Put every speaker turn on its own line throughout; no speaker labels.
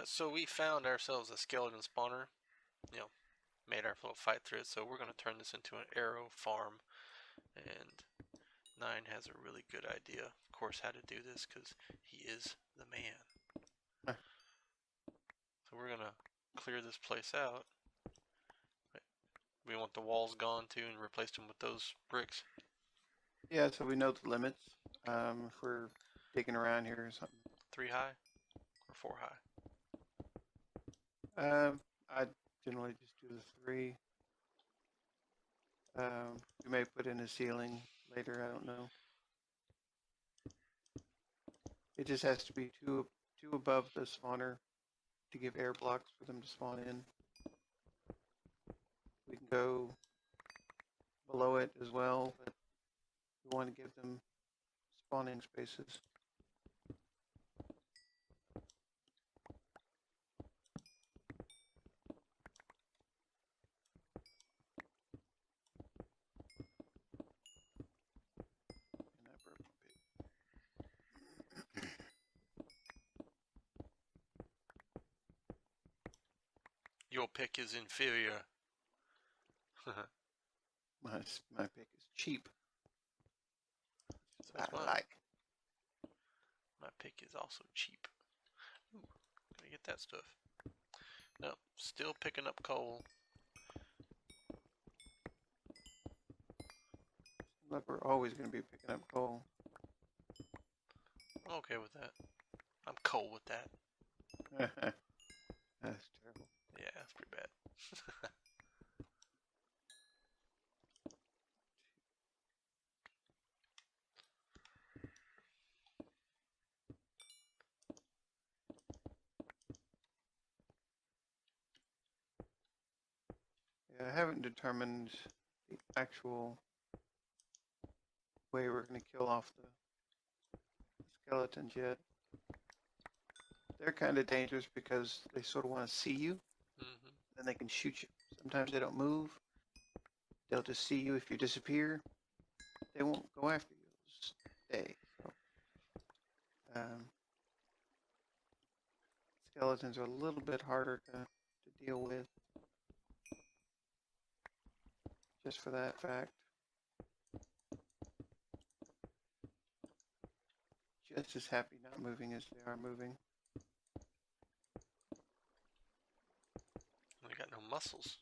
So we found ourselves a skeleton spawner, you know, made our little fight through it, so we're going to turn this into an arrow farm, and Nine has a really good idea, of course, how to do this, because he is the man. So we're going to clear this place out. We want the walls gone too and replace them with those bricks.
Yeah, so we know the limits. If we're digging around here or something.
3 high or 4 high?
I generally just do the 3. We may put in a ceiling later, I don't know. It just has to be two above the spawner to give air blocks for them to spawn in. We can go below it as well, but we want to give them spawning spaces. And I broke my pick.
Your pick is inferior.
My pick is cheap.
So
I
is mine.
like.
My pick is also cheap. Ooh, gotta get that stuff. No, still picking up coal.
But we're always going to be picking up coal.
I'm okay with that. I'm cool with that.
That's terrible.
Yeah, that's pretty bad.
Yeah, I haven't determined the actual way we're going to kill off the skeletons yet. They're kind of dangerous because they sort of want to see you, then they can shoot you. Sometimes they don't move. They'll just see you if you disappear. They won't go after you. They'll just stay. So, skeletons are a little bit harder to deal with, just for that fact. Just as happy not moving as they are moving.
We got no muscles.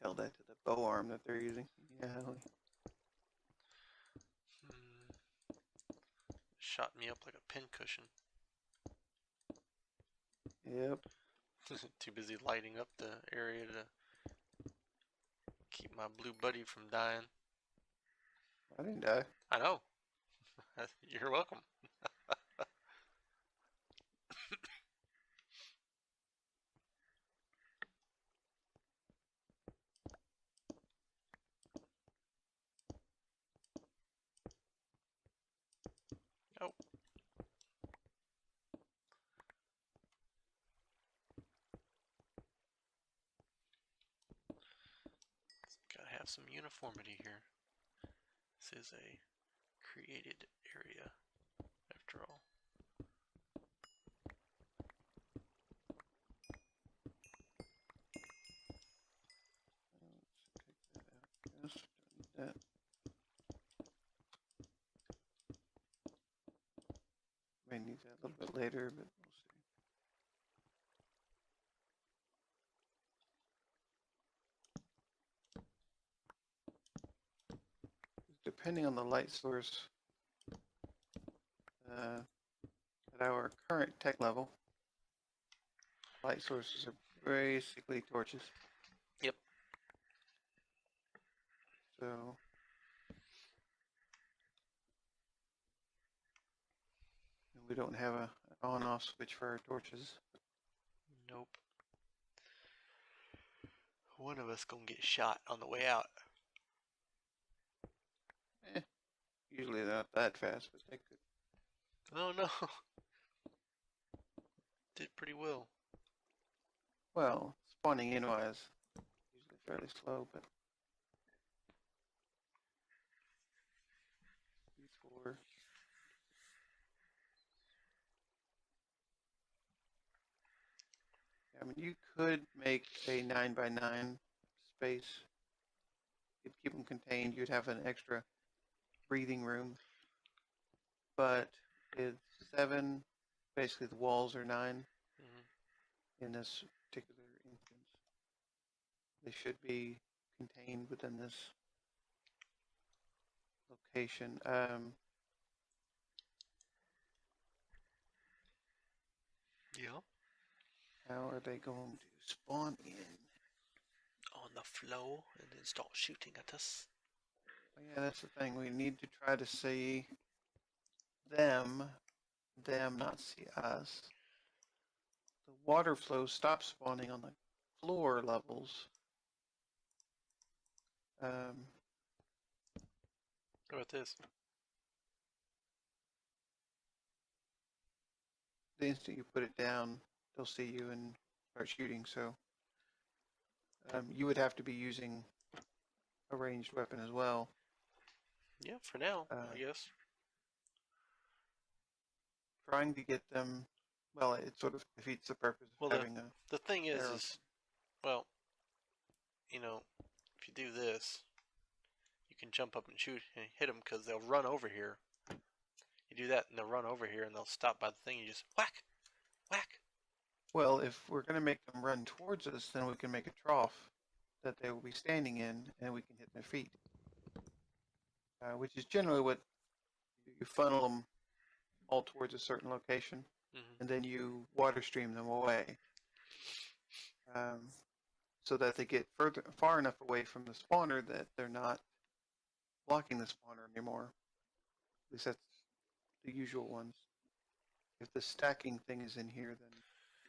Tell that to the bow arm that they're using. Yeah.
Shot me up like a pincushion.
Yep.
Too busy lighting up the area to keep my blue buddy from dying.
I didn't die.
I know. You're welcome. Oh. Gotta have some uniformity here. This is a created area, after all.
Let's take that out. Yes, don't need that. May need that a little bit later, but we'll see. Depending on the light source, at our current tech level, light sources are basically torches.
Yep.
So we don't have an on-off switch for our torches.
Nope. One of us gonna get shot on the way out.
Usually they're not that fast, but they could.
Oh no. Did pretty well.
Well, spawning in wise, usually fairly slow, but before I mean, you could make a 9x9 space. You'd keep them contained. You'd have an extra breathing room. But with 7, basically the walls are 9 in this particular instance. They should be contained within this location.
Yeah.
How are they going to spawn in?
On the flow and then start shooting at us.
Oh, yeah, that's the thing. We need to try to see them, not see us. The water flow stops spawning on the floor levels.
How about this?
The instant you put it down, they'll see you and start shooting. So you would have to be using a ranged weapon as well.
Yeah, for now, I guess.
Trying to get them, well, it sort of defeats the purpose of having a
the thing
arrow.
is, well, if you do this, you can jump up and shoot and hit them because they'll run over here. You do that and they'll run over here and they'll stop by the thing. You just whack, whack.
Well, if we're going to make them run towards us, then we can make a trough that they will be standing in, and we can hit their feet. Which is generally what you funnel them all towards a certain location, and then you water stream them away, so that they get far enough away from the spawner that they're not blocking the spawner anymore. At least that's the usual ones. If the stacking thing is in here, then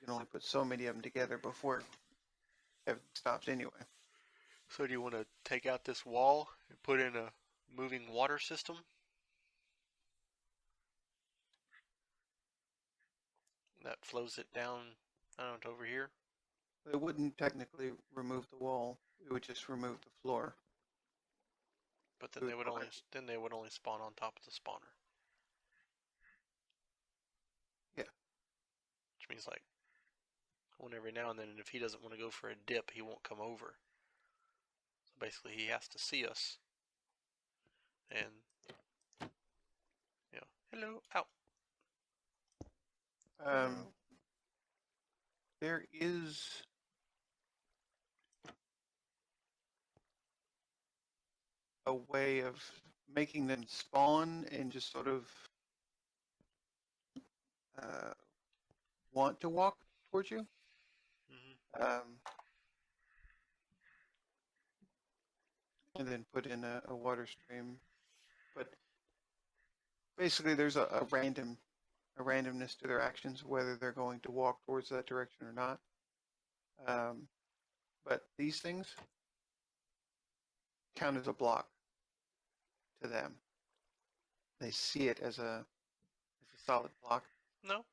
you can only put so many of them together before everything stops anyway.
So do you want to take out this wall and put in a moving water system? That flows it down, I don't know, to over here?
It wouldn't technically remove the wall. It would just remove the floor.
But then they would only spawn on top of the spawner.
Yeah.
Which means like one every now and then, and if he doesn't want to go for a dip, he won't come over. So basically, he has to see us. And hello, out.
There is a way of making them spawn and just sort of want to walk towards you. And then put in a water stream. But basically, there's a randomness to their actions, whether they're going to walk towards that direction or not. But these things count as a block to them. They see it as a solid block.
No.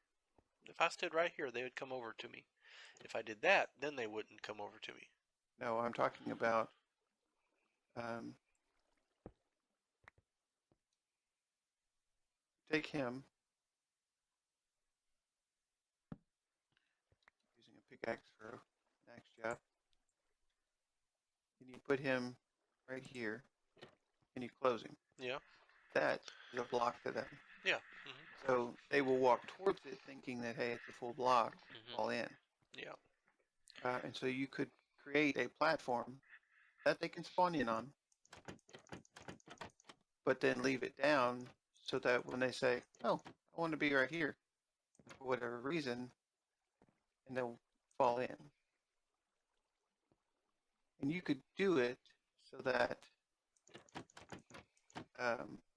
If I stood right here, they would come over to me. If I did that, then they wouldn't come over to me.
No, I'm talking about take him using a pickaxe for an axe job, and you put him right here, and you close him.
Yeah.
That is a block to them.
Yeah.
So they will walk towards it thinking that, hey, it's a full block, fall in.
Yeah.
And so you could create a platform that they can spawn in on, but then leave it down so that when they say, oh, I want to be right here, for whatever reason, and they'll fall in. And you could do it so that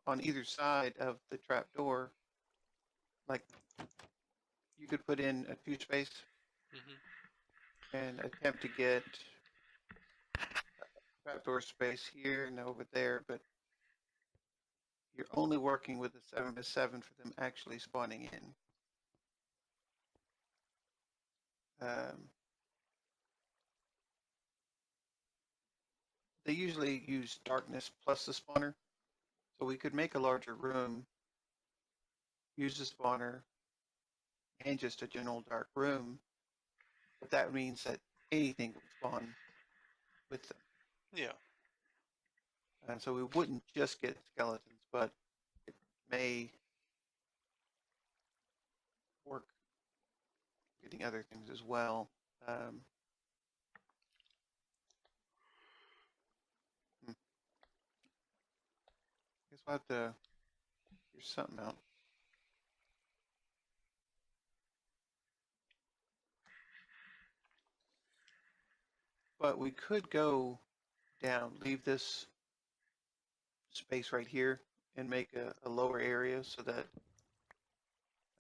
on either side of the trap door, like you could put in a 2 space and attempt to get trapdoor space here and over there, but you're only working with a 7x7 for them actually spawning in. They usually use darkness plus the spawner, so we could make a larger room, use the spawner, and just a general dark room, but that means that anything would spawn with them.
Yeah.
And so we wouldn't just get skeletons, but it may work getting other things as well. I guess we'll have to figure something out. But we could go down, leave this space right here and make a lower area so that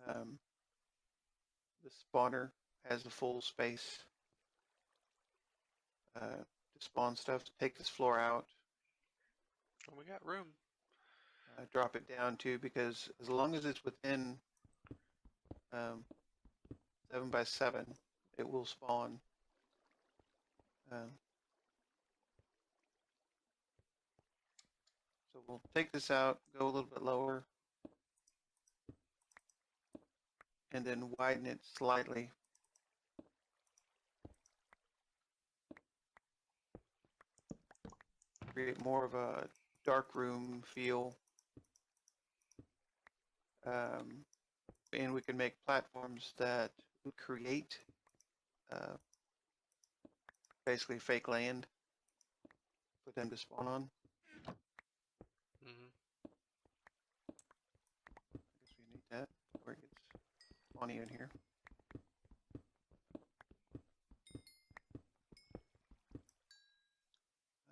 the spawner has the full space to spawn stuff. Take this floor out,
Well, we got room.
drop it down too, because as long as it's within 7 by 7, it will spawn. So we'll take this out, go a little bit lower, and then widen it slightly. Create more of a dark room feel. And we can make platforms that would create basically fake land for them to spawn on.
Mm-hmm.
I guess we need that where it gets spawny in here.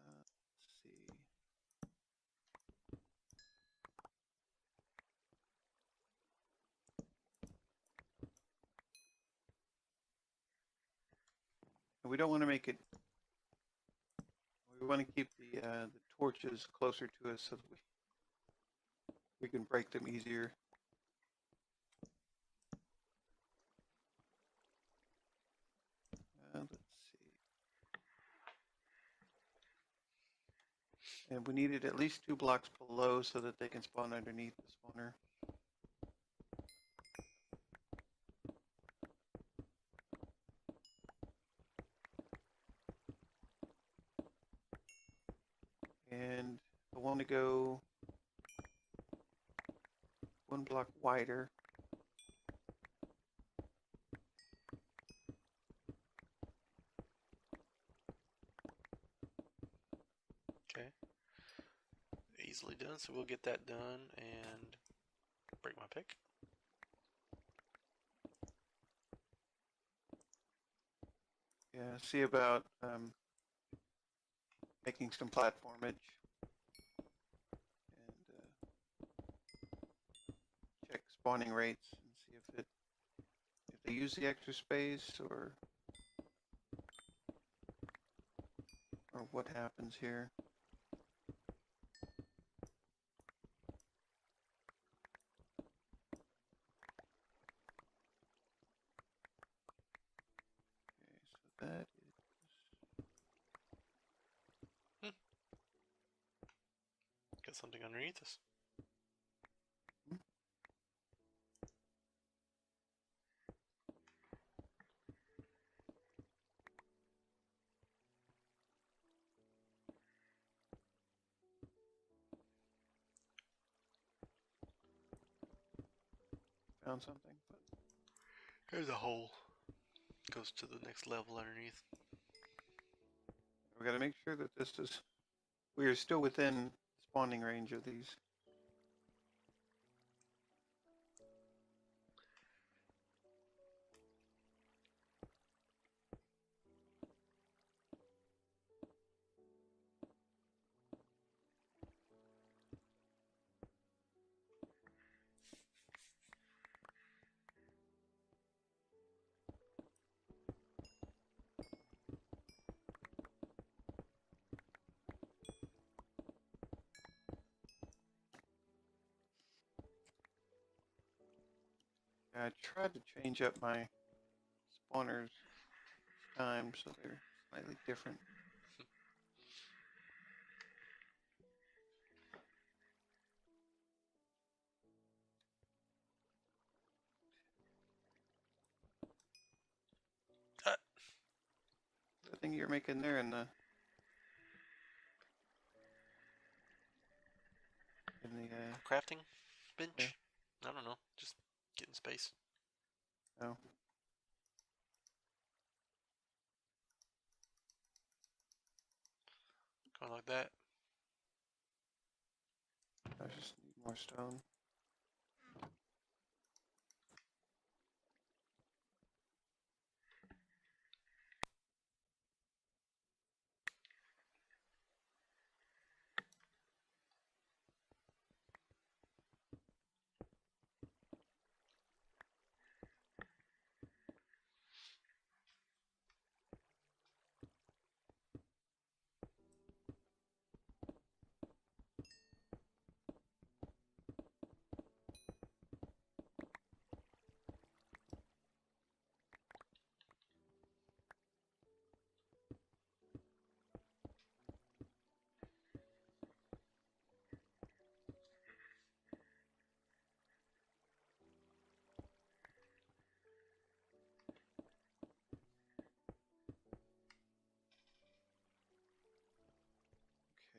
Let's see. And we don't want to make it. We want to keep the torches closer to us so that we can break them easier. Let's see. And we need it at least 2 blocks below so that they can spawn underneath the spawner. And I want to go 1 block wider.
Okay. Easily done. So we'll get that done and break my pick.
Yeah, see about making some platformage and check spawning rates and see if they use the extra space or what happens here. Okay, so that
Hmm. Got something underneath us.
found something. But
There's a hole. Goes to the next level underneath.
we got to make sure that we are still within spawning range of these. I tried to change up my spawners time so they're slightly different. thing you're making there in the
Crafting
yeah.
bench? I don't know. Just getting space.
Oh,
Going like that.
I just need more stone.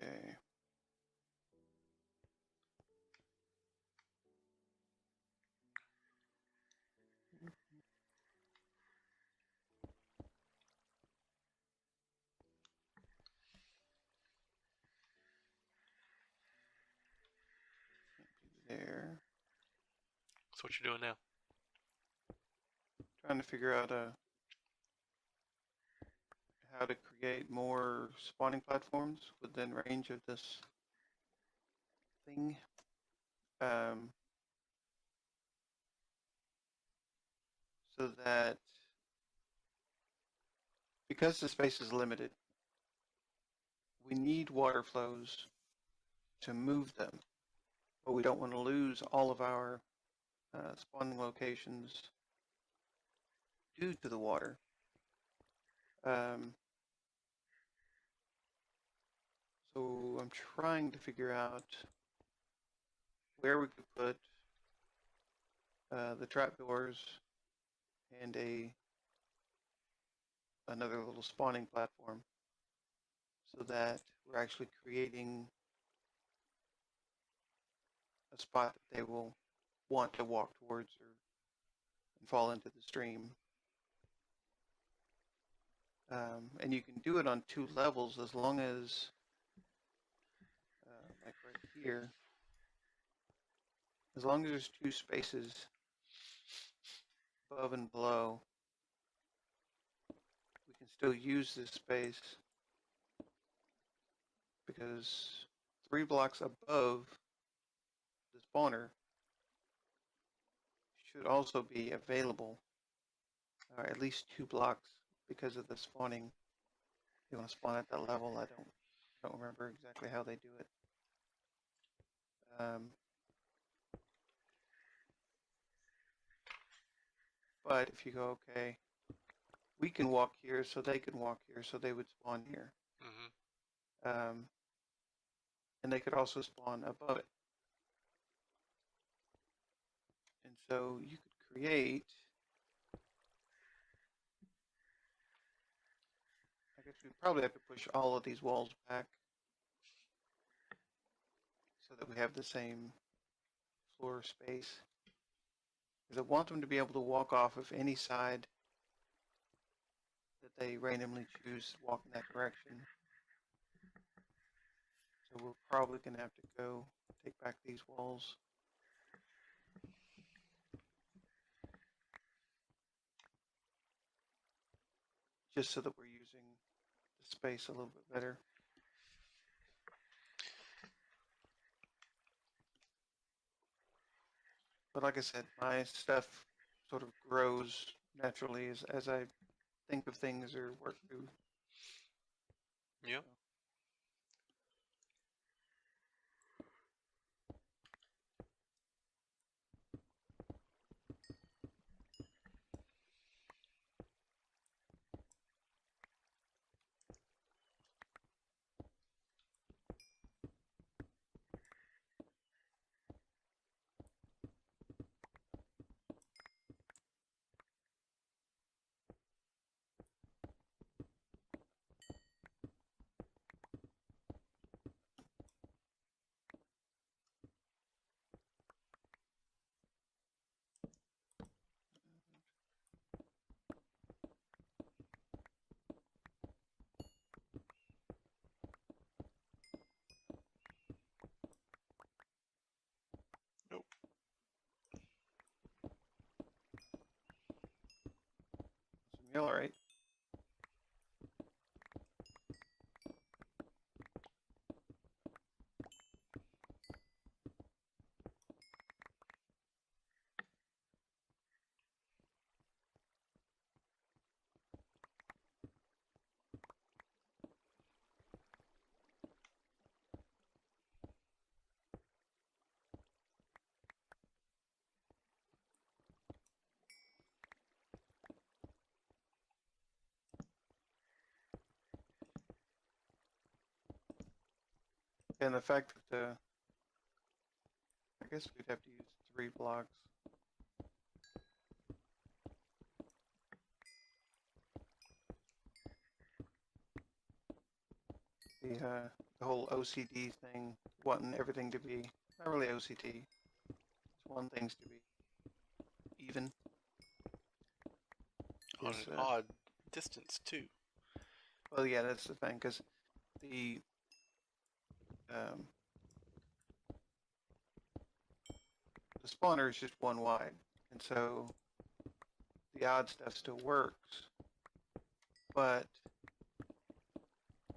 Okay. There.
That's what you're doing now.
Trying to figure out how to create more spawning platforms within range of this thing. So that because the space is limited, we need water flows to move them, but we don't want to lose all of our spawning locations due to the water. So I'm trying to figure out where we could put the trapdoors and another little spawning platform so that we're actually creating a spot that they will want to walk towards or and fall into the stream. And you can do it on 2 levels as long as, like right here, as long as there's 2 spaces above and below, we can still use this space because 3 blocks above the spawner should also be available, or at least 2 blocks because of the spawning. You want to spawn at that level? I don't remember exactly how they do it. But if you go, okay, we can walk here, so they can walk here, so they would spawn here.
Mm-hmm.
And they could also spawn above it. And so you could create, I guess we probably have to push all of these walls back so that we have the same floor space. Because I want them to be able to walk off of any side that they randomly choose to walk in that direction. So we're probably going to have to go take back these walls. Just so that we're using the space a little bit better. But like I said, my stuff sort of grows naturally as I think of things or work through.
Yeah.
You all right? And the fact that I guess we'd have to use 3 blocks. The whole OCD thing, wanting everything to be not really OCD. Just want things to be even.
On an odd distance too.
Well, yeah, that's the thing, because the um, the spawner is just 1 wide, and so the odd stuff still works, but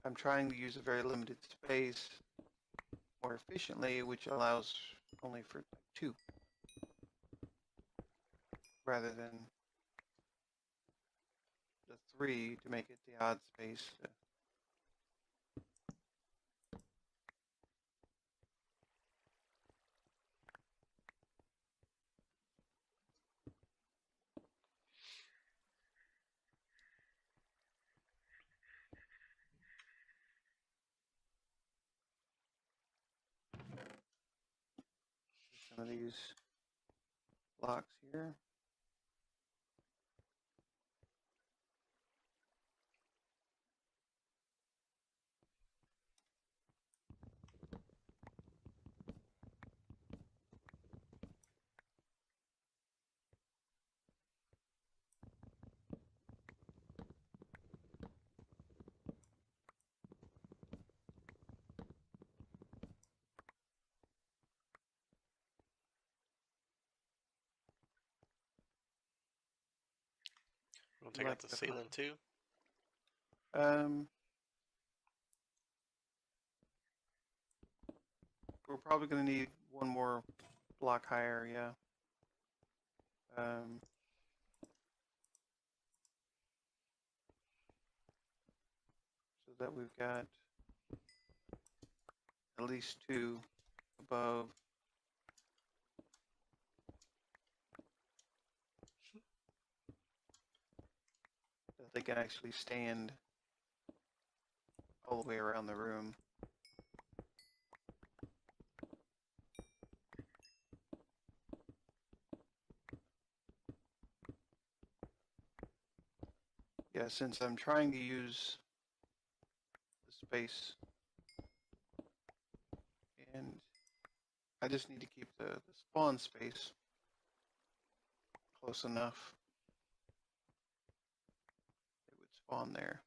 I'm trying to use a very limited space more efficiently, which allows only for 2 rather than the 3 to make it the odd space. Some of these blocks here.
We'll take out the ceiling too.
We're probably going to need 1 more block higher, yeah. So that we've got at least 2 above. That they can actually stand all the way around the room. Yeah, since I'm trying to use the space and I just need to keep the spawn space close enough. It would spawn there.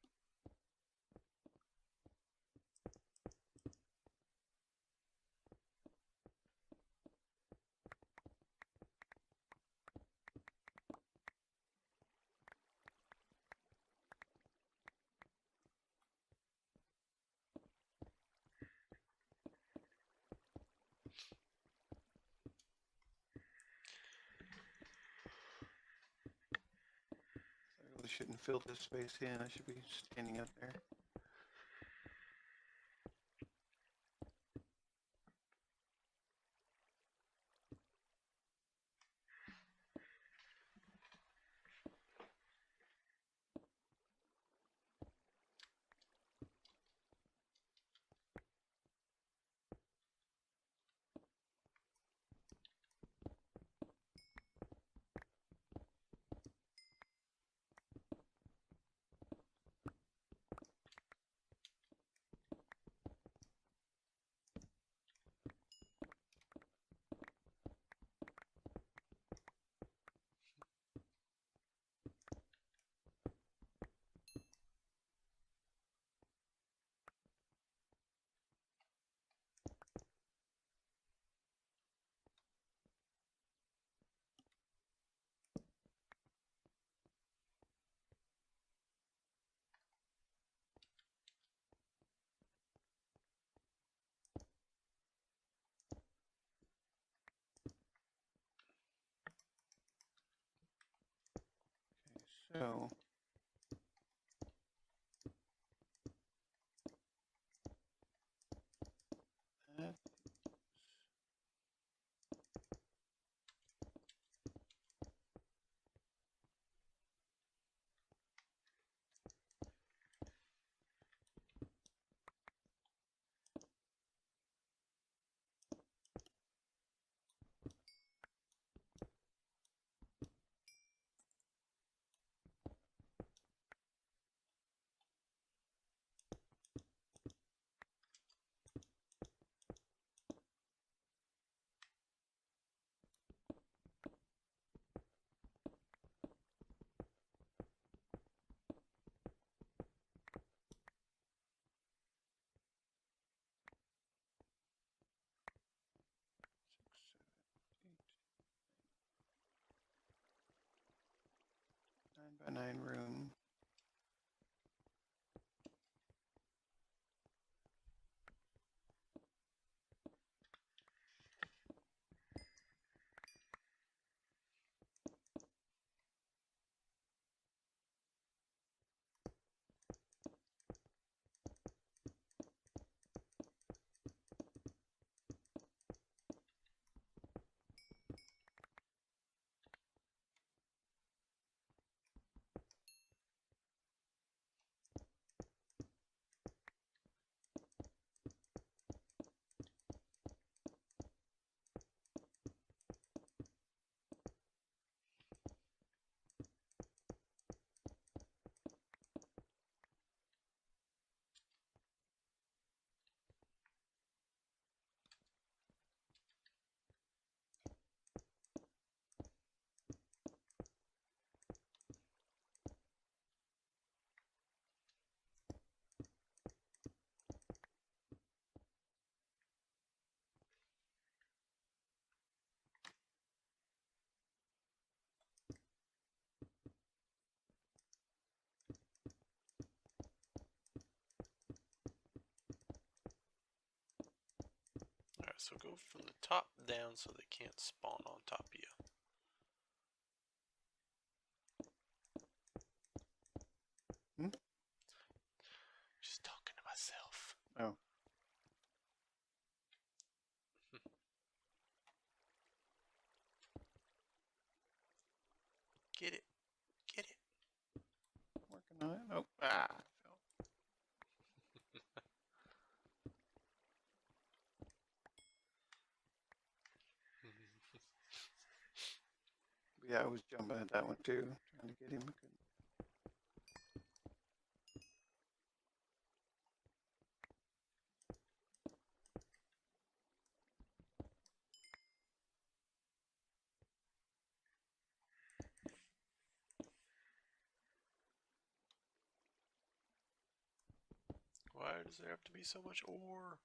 I really shouldn't fill this space in. I should be standing up there. So that eight, 9 by 9 room.
Alright, so go from the top down so they can't spawn on top of you.
Hmm?
Just talking to myself.
Oh.
Get it. Get it.
Working on it. Oh, ah, fell. Yeah, I was jumping at that one too, trying to get him.
Why does there have to be so much ore?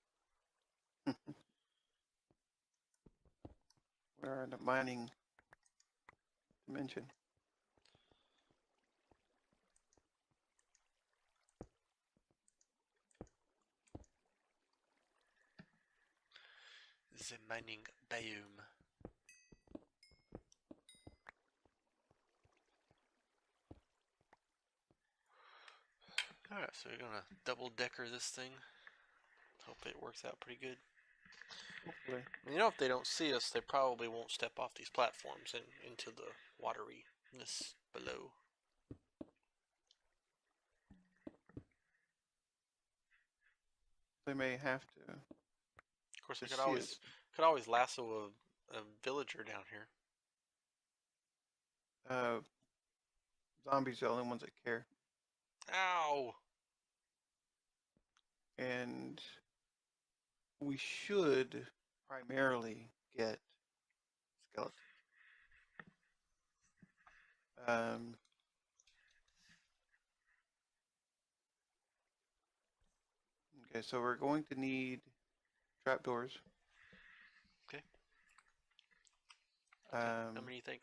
We're in the mining dimension.
The mining biome. Alright, so we're gonna double decker this thing. Hope it works out pretty good.
Hopefully.
You know, if they don't see us, they probably won't step off these platforms and into the wateriness below.
They may have to.
Of course, I
To
could
see
always lasso a villager down here.
Zombies are the only ones that care.
Ow!
And we should primarily get skeletons. Okay, so we're going to need trapdoors.
Okay. How many do you think?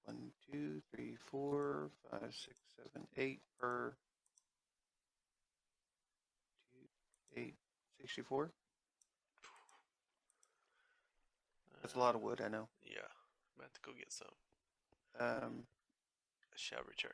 1, 2, 3, 4, 5, 6, 7, 8 per 2, 8, 64. That's a lot of wood, I know.
Yeah, I'm about to go get some. Shall return.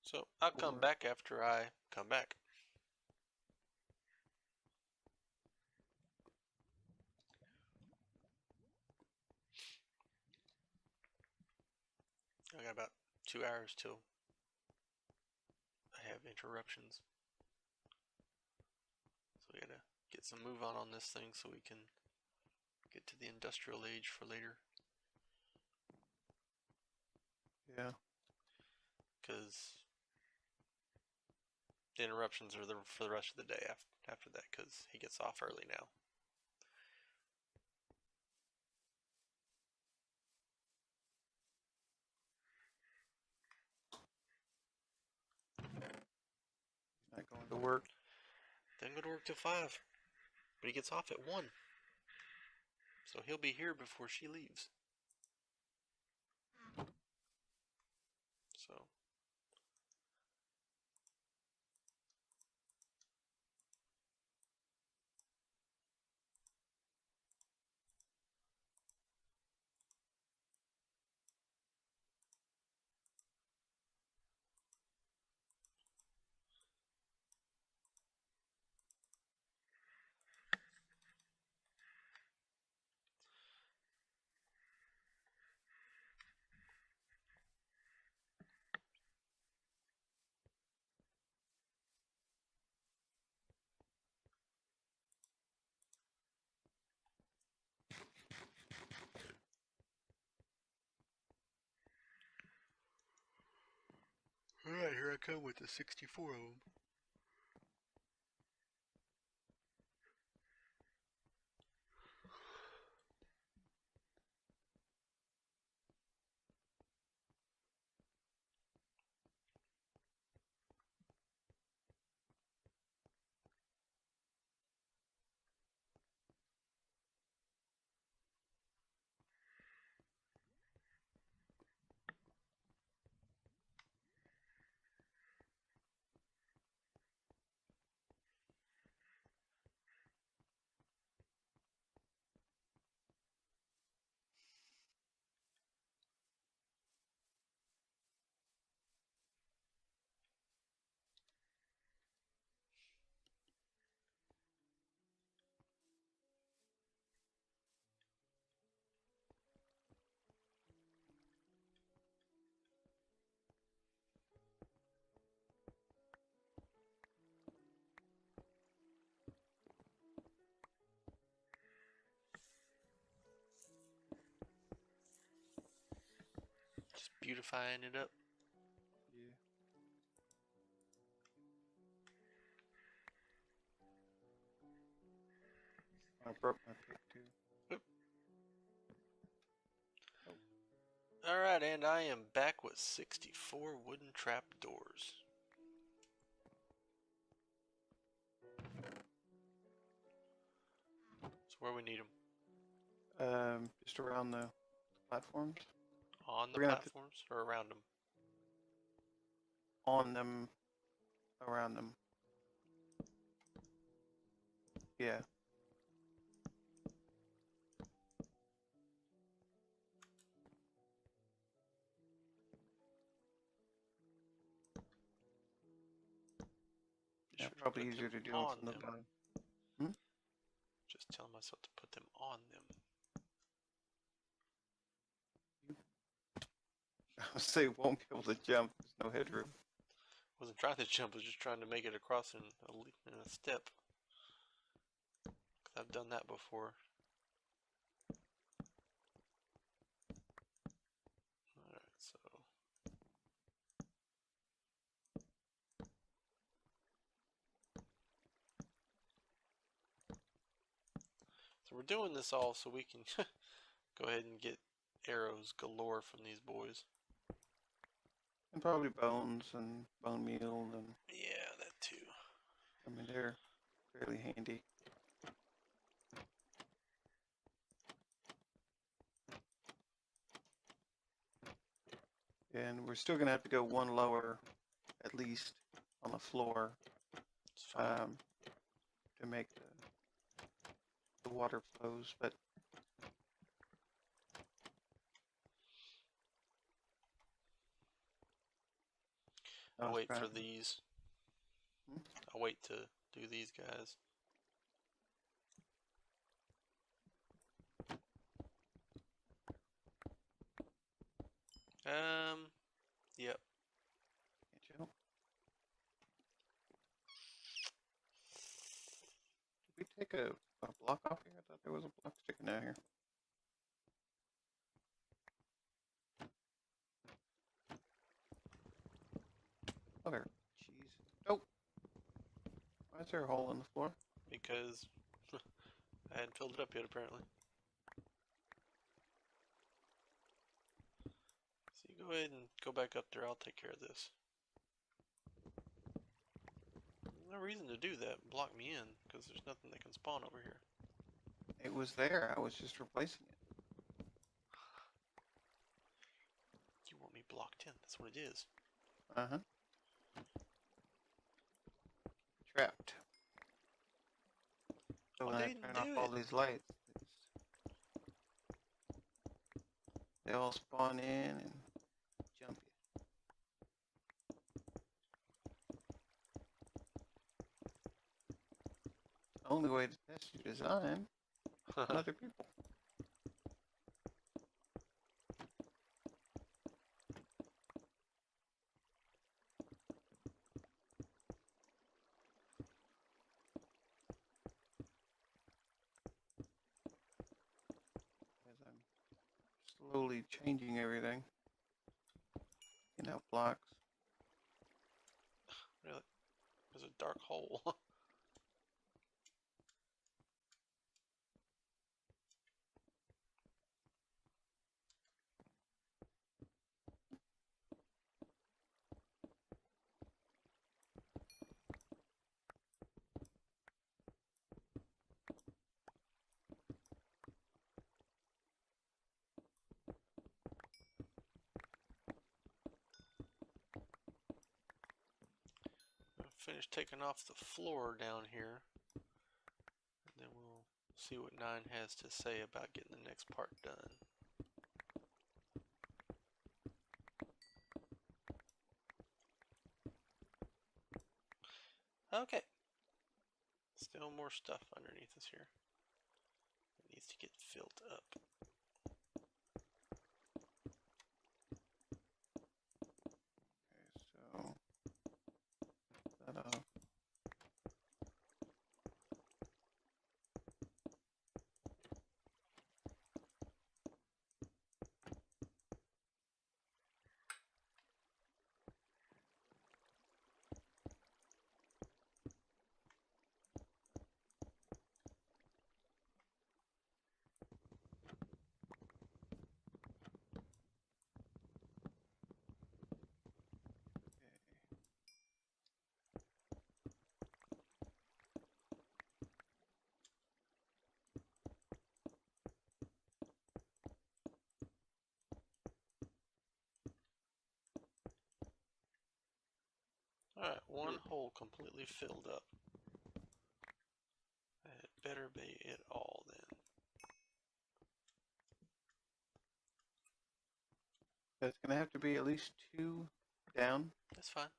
So I'll come back after I come back. I got about 2 hours till I have interruptions. So we gotta get some move on this thing so we can get to the industrial age for later.
Yeah.
Because the interruptions are for the rest of the day after that, because he gets off early now.
He's not going to work.
Doesn't go to work till 5, but he gets off at 1. So he'll be here before she leaves. So alright, here I come with the 64 of them. Just beautifying it up.
Yeah. I broke my pick too.
Oop.
Oh.
Alright, and I am back with 64 wooden trap doors. So where we need them?
Just around the platforms.
On the
We're gonna have to-
platforms or around them?
On them, around them. Yeah. Yeah, probably easier to do them from the bottom.
Just telling myself to put them on them.
I was saying won't be able to jump. There's no headroom.
Wasn't trying to jump, I was just trying to make it across in a step. 'Cause I've done that before. Alright, so we're doing this all so we can go ahead and get arrows galore from these boys.
And probably bones and bone meal and.
Yeah, that too.
I mean, they're fairly handy. And we're still going to have to go one lower, at least, on the floor
It's fine.
to make the water flows. But
I'll wait for these.
Hmm?
I'll wait to do these guys. Yep.
Did we take a block off here? I thought there was a block sticking out here. Oh, there. Jeez. Oh. Why is there a hole in the floor?
Because I hadn't filled it up yet, apparently. So you go ahead and go back up there. I'll take care of this. No reason to do that. Block me in, because there's nothing that can spawn over here.
It was there. I was just replacing it.
You want me blocked in. That's what it is.
Uh-huh. Trapped. So when I turn off all these lights, they all spawn in and jump you. The only way to test your design on other people. As I'm slowly changing everything. You know, blocks.
Really? There's a dark hole. Finish taking off the floor down here, and then we'll see what 9 has to say about getting the next part done. Okay. Still more stuff underneath us here. It needs to get filled up.
Okay, so that off.
Alright, one hole completely filled up. That better be it all then.
It's going to have to be at least 2 down.
That's fine.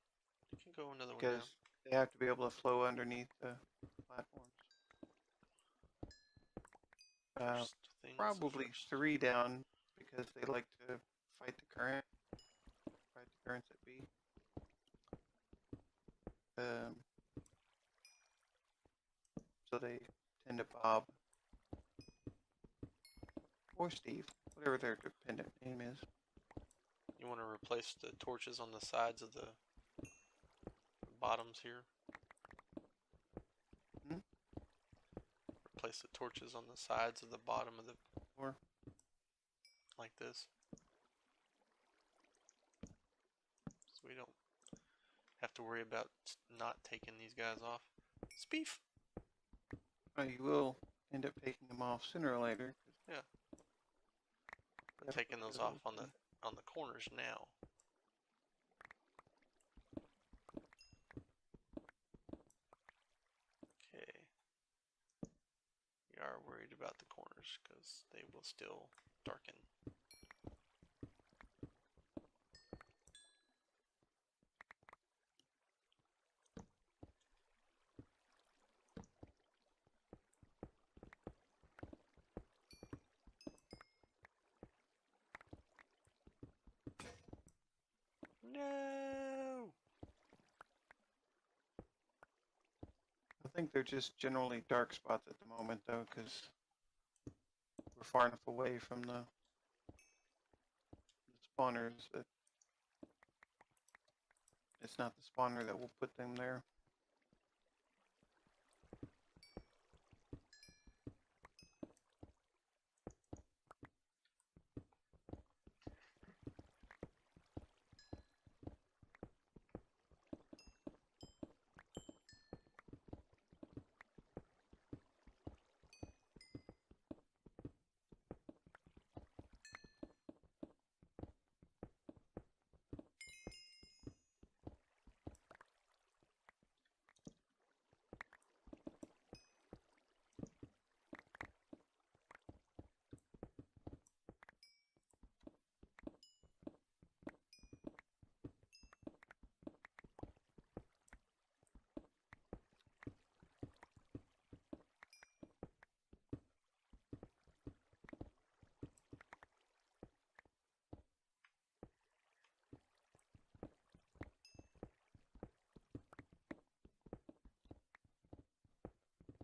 You can go another one
Because
down.
they have to be able to flow underneath the platforms. Probably 3 down because they like to fight the current. Fight the currents at B. So they tend to bob. Or Steve, whatever their dependent name is.
You want to replace the torches on the sides of the bottoms here?
Hmm?
Replace the torches on the sides of the bottom of the
Or
like this. So we don't have to worry about not taking these guys off. Speef!
you will end up taking them off sooner or later.
Yeah. We're taking those off on the corners now. are worried about the corners because they will still darken. No!
I think they're just generally dark spots at the moment, though, because we're far enough away from the spawners that it's not the spawner that will put them there.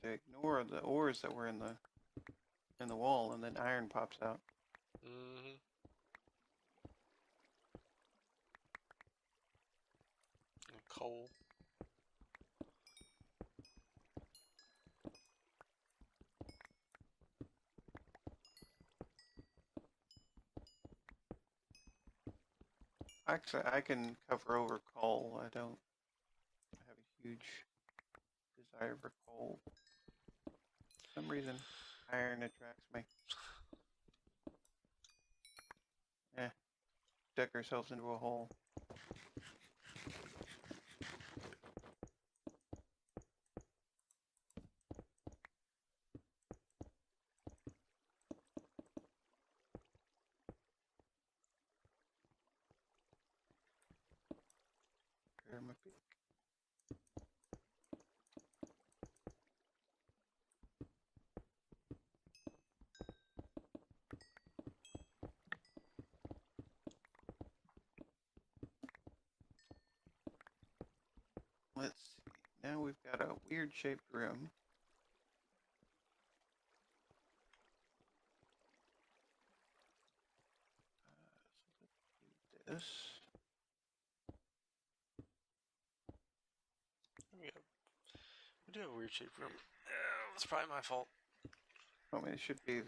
They ignore the ores that were in the wall, and then iron pops out.
Mm-hmm. And coal.
Actually, I can cover over coal. I don't have a huge desire for coal. For some reason, iron attracts me. Dug ourselves into a hole. Prepare my pick. Let's see. Now we've got a weird shaped room. So let's do this.
We do have a weird shaped room. That's probably my fault.
I mean, it should be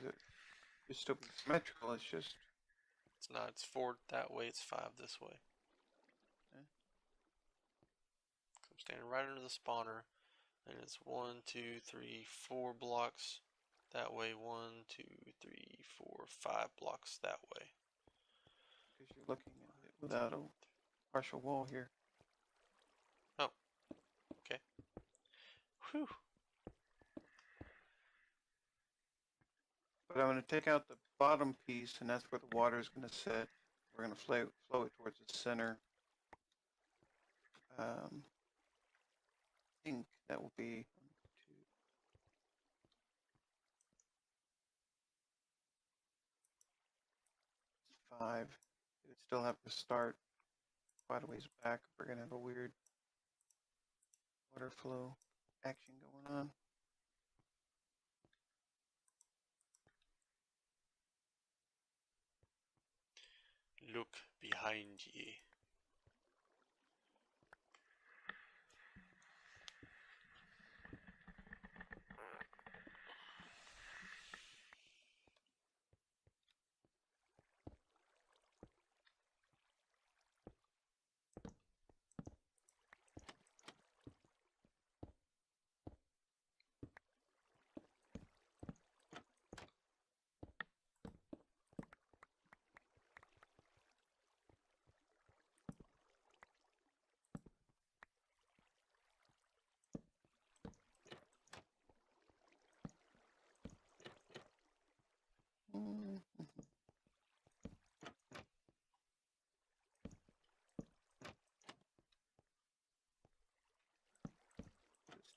should still be symmetrical. It's just
It's not. It's 4 that way. It's 5 this way.
Okay.
I'm standing right under the spawner, and it's 1, 2, 3, 4 blocks that way. 1, 2, 3, 4, 5 blocks that way.
because you're looking at it without a partial wall here.
Oh, okay. Whew.
But I'm going to take out the bottom piece, and that's where the water is going to sit. We're going to flow it towards the center. I think that will be 1, 2, 5. It would still have to start quite a ways back. We're going to have a weird water flow action going on.
Look behind ye.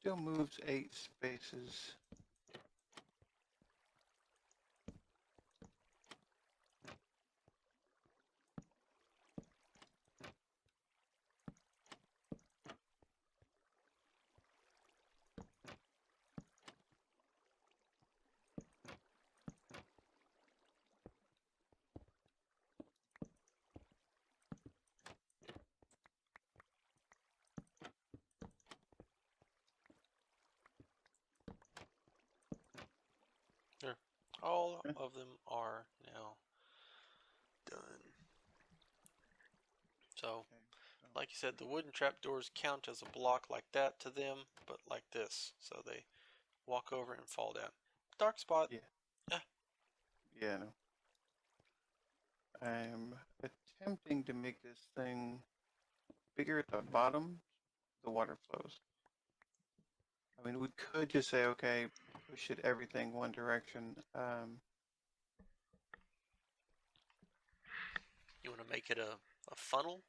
still moves 8 spaces.
There. All of them are now done. So,
Okay.
like you said, the wooden trapdoors count as a block like that to them, but like this. So they walk over and fall down. Dark spot.
Yeah.
Ah.
Yeah, no. I'm attempting to make this thing bigger at the bottom, the water flows. I mean, we could just say, okay, push it everything one direction.
You want to make it a funnel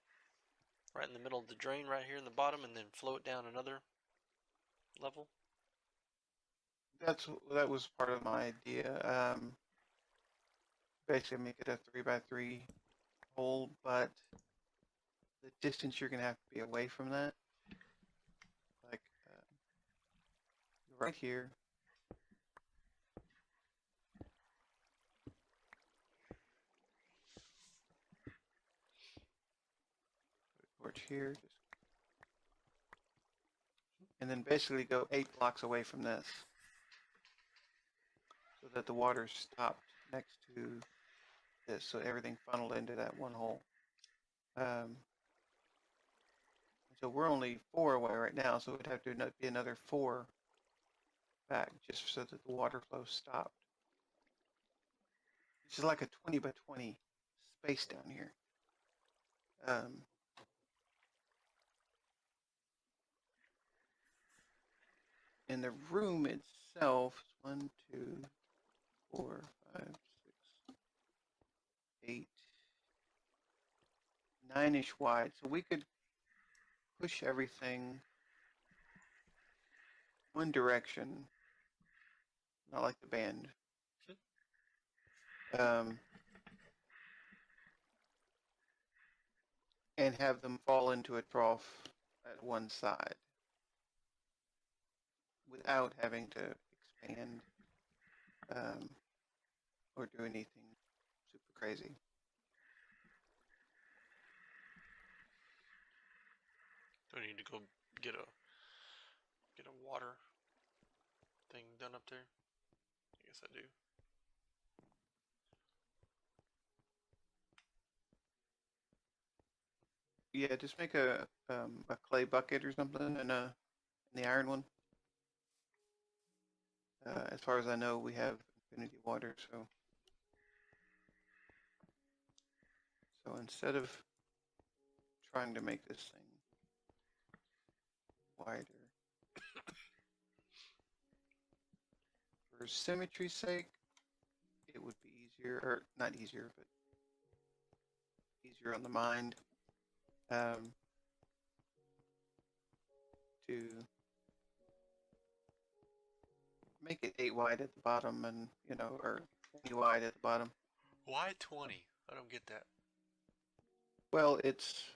right in the middle of the drain right here in the bottom and then flow it down another level?
That was part of my idea. Basically make it a 3x3 hole, but the distance you're gonna have to be away from that, like right here, torch here, and then basically go 8 blocks away from this, so that the water stopped next to this, so everything funneled into that one hole. So we're only 4 away right now, so it'd have to be another 4 back just so that the water flow stopped. This is like a 20 by 20 space down here. And the room itself is 1, 2, 4, 5, 6, 8, 9-ish wide. So we could push everything one direction, not like the band. And have them fall into a trough at one side without having to expand or do anything super crazy.
Do I need to go get a water thing done up there? I guess I do.
Yeah, just make a clay bucket or something and the iron one. As far as I know, we have infinity water, so instead of trying to make this thing wider, for symmetry's sake, it would be easier, or not easier, but easier on the mind to make it 8 wide at the bottom and, or 20 wide at the bottom.
Why 20? I don't get that.
Well, it's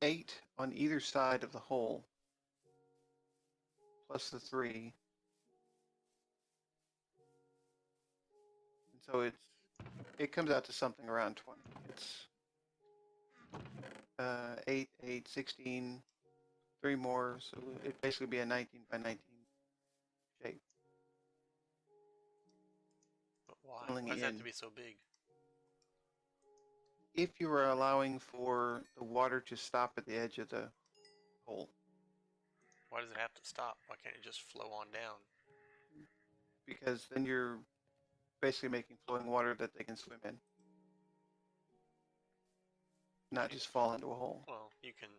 8 on either side of the hole, plus the 3. And so it comes out to something around 20. It's 8, 8, 16, 3 more, so it'd basically be a 19 by 19 shape.
But why?
Filling
Why does
it
it have
in.
to be so big?
If you were allowing for the water to stop at the edge of the hole,
Why does it have to stop? Why can't it just flow on down?
because then you're basically making flowing water that they can swim in, not just fall into a hole.
Well, you can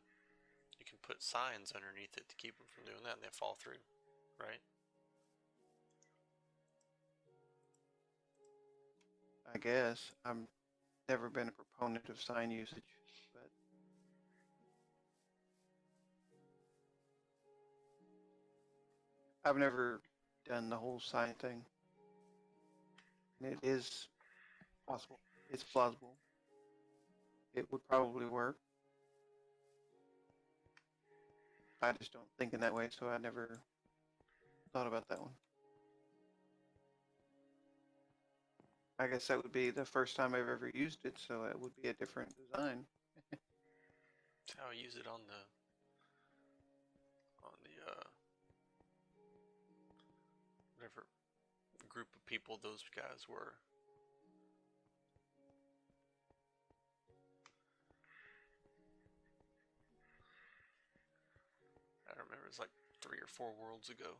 put signs underneath it to keep them from doing that, and they fall through, right?
I guess I've never been a proponent of sign usage, but I've never done the whole sign thing. And it is possible. It's plausible. It would probably work. I just don't think in that way, so I never thought about that one. I guess that would be the first time I've ever used it, so it would be a different design.
That's how I use it on the whatever group of people those guys were. I don't remember. It was like 3 or 4 worlds ago.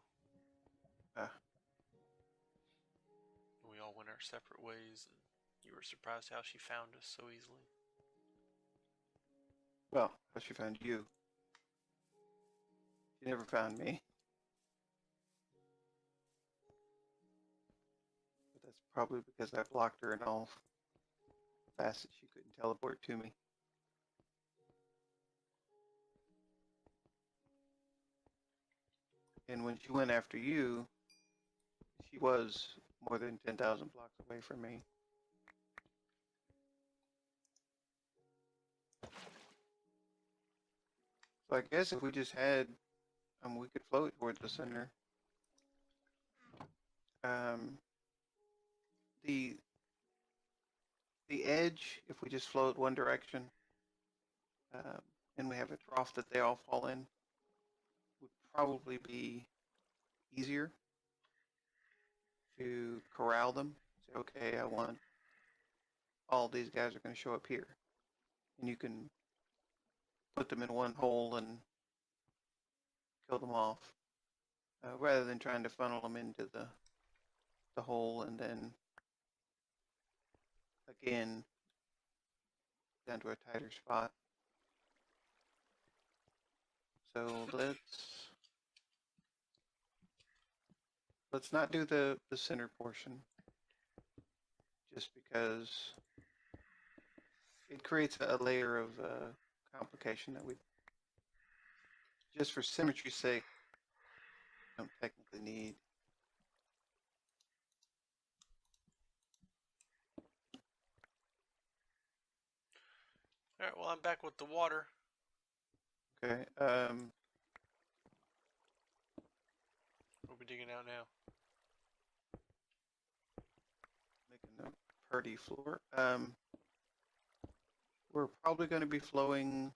Ah,
We all went our separate ways, and you were surprised how she found us so easily.
well, how she found you. She never found me. But that's probably because I blocked her in all facets. She couldn't teleport to me. And when she went after you, she was more than 10,000 blocks away from me. So I guess if we just had, we could float towards the center. Um, the the edge, if we just float one direction, um, and we have a trough that they all fall in, would probably be easier to corral them. Say, okay, I want all these guys are going to show up here, and you can put them in one hole and kill them off, rather than trying to funnel them into the hole and then again down to a tighter spot. So let's not do the center portion, just because it creates a layer of complication that we, just for symmetry's sake, don't technically need.
All right. Well, I'm back with the water.
Okay.
What are we digging out now?
Making a purdy floor. We're probably going to be flowing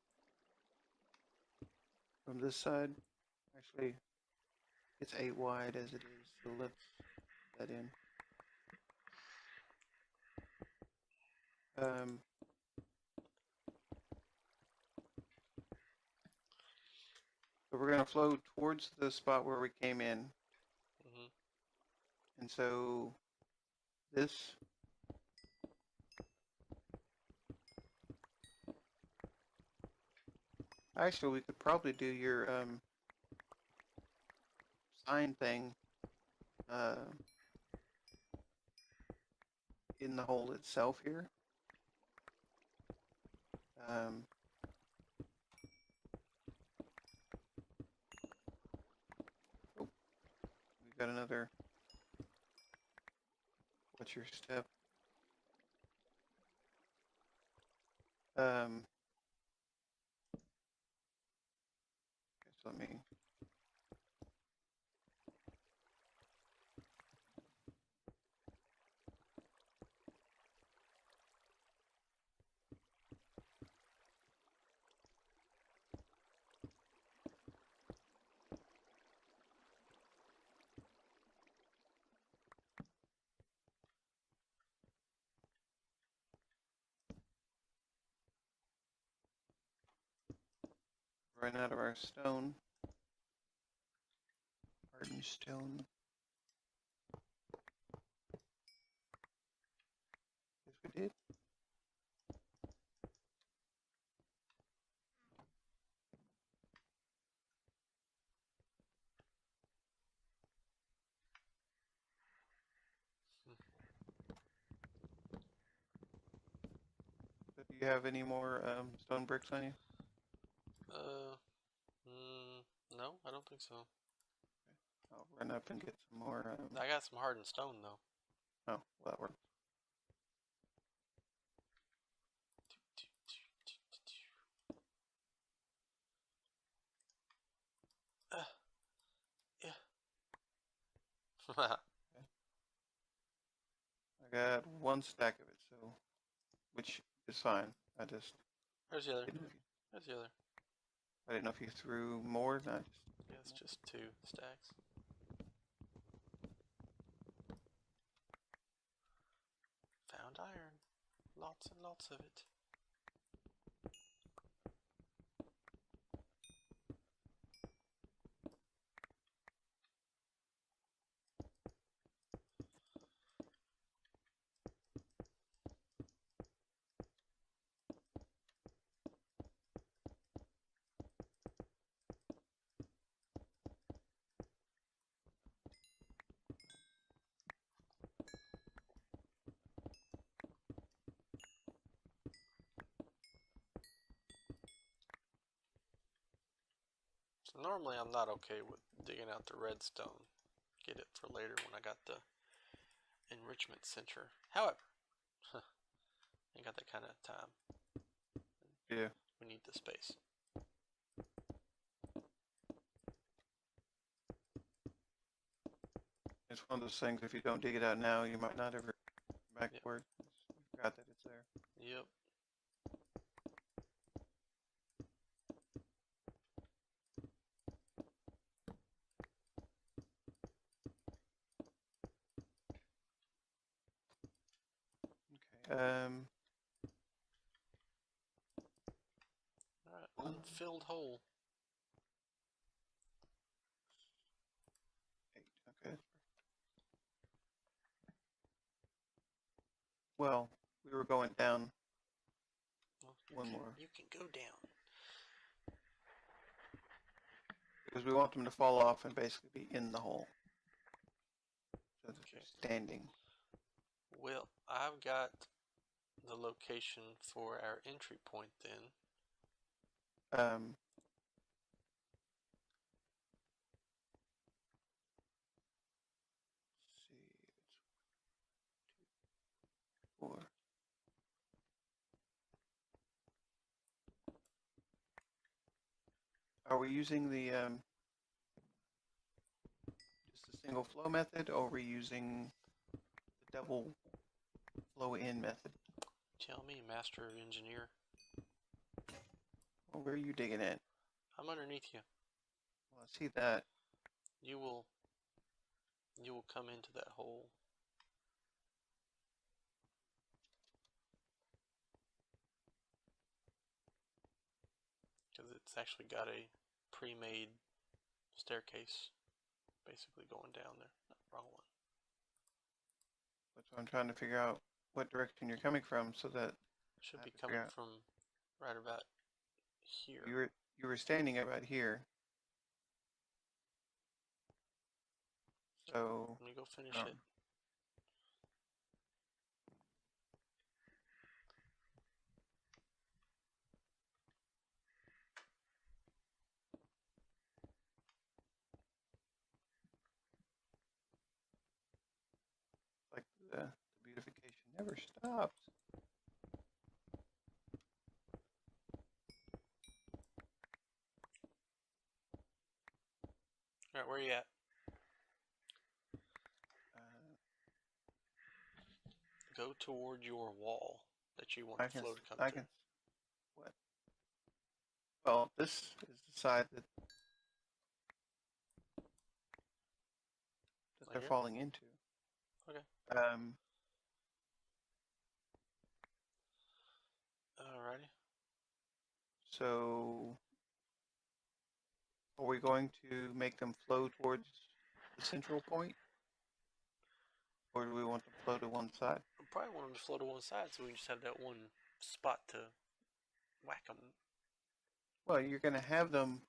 from this side. Actually, it's 8 wide as it is, so let's put that in. So we're going to flow towards the spot where we came in.
Mm-hmm.
And so this actually we could probably do your sign thing in the hole itself here. Um, oh, we've got another. What's your step? Okay, so let me. Run out of our stone. Hardened stone. Yes, we did. So do you have any more stone bricks on you?
No, I don't think so.
I'll run up and get some more.
I got some hardened stone though.
Oh, well, that works.
Yeah.
I got one stack of it, so which is fine. I just
There's the other.
didn't know if you,
There's the other.
I didn't know if you threw more than I just.
Yeah, it's just 2 stacks. Found iron. Lots and lots of it. So normally I'm not okay with digging out the redstone. Get it for later when I got the enrichment center. However, ain't got that kind of time.
Yeah.
We need the space.
It's one of those things. If you don't dig it out now, you might not ever come back
Yep.
for it. You forgot that it's there.
Yep.
Okay.
Alright, unfilled hole.
8. Okay. Well, we were going down
Well,
one more
you can go down.
because we want them to fall off and basically be in the hole. So that they're
Okay.
standing.
Well, I've got the location for our entry point then.
Let's see, it's 1, 2, 4. Are we using the just the single flow method, or are we using the double flow in method?
Tell me, Master Engineer.
Well, where are you digging in?
I'm underneath you.
Well, I see that.
You will come into that hole. Because it's actually got a pre-made staircase basically going down there. No, wrong one.
That's what I'm trying to figure out what direction you're coming from, so that
Should
I
be
have to figure
coming
out.
from right about here.
You were standing right here. So
Let me go finish
um,
it.
like the beautification never stops.
Alright, where are you at? Go toward your wall that you want the flow to come
I
to.
can. What? Well, this is the side that
Like
they're
here?
falling into.
Okay.
Um,
Alrighty.
so are we going to make them flow towards the central point? Or do we want them to flow to one side?
I probably want them to flow to one side so we can just have that one spot to whack them.
Well, you're going to have them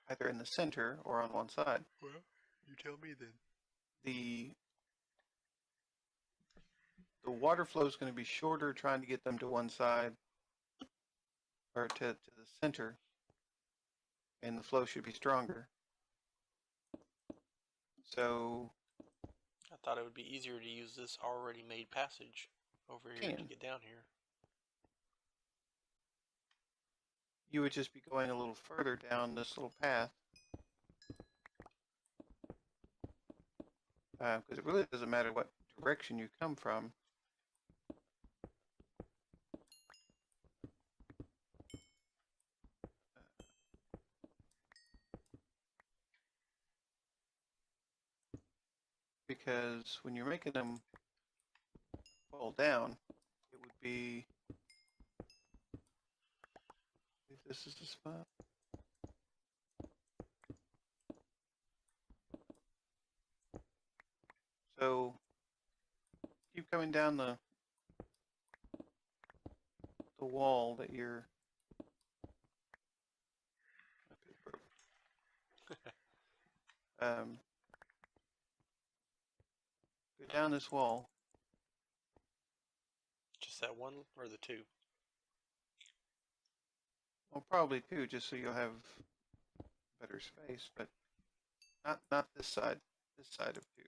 either in the center or on one side.
Well, you tell me then.
The water flow is going to be shorter trying to get them to one side or to the center, and the flow should be stronger. So
I thought it would be easier to use this already made passage over here to get down here.
you would just be going a little further down this little path. Because it really doesn't matter what direction you come from. Because when you're making them fall down, it would be, if this is the spot. So keep coming down the wall that you're. Go down this wall.
Just that one or the two?
Well, probably two, just so you'll have better space, but not this side. This side of two.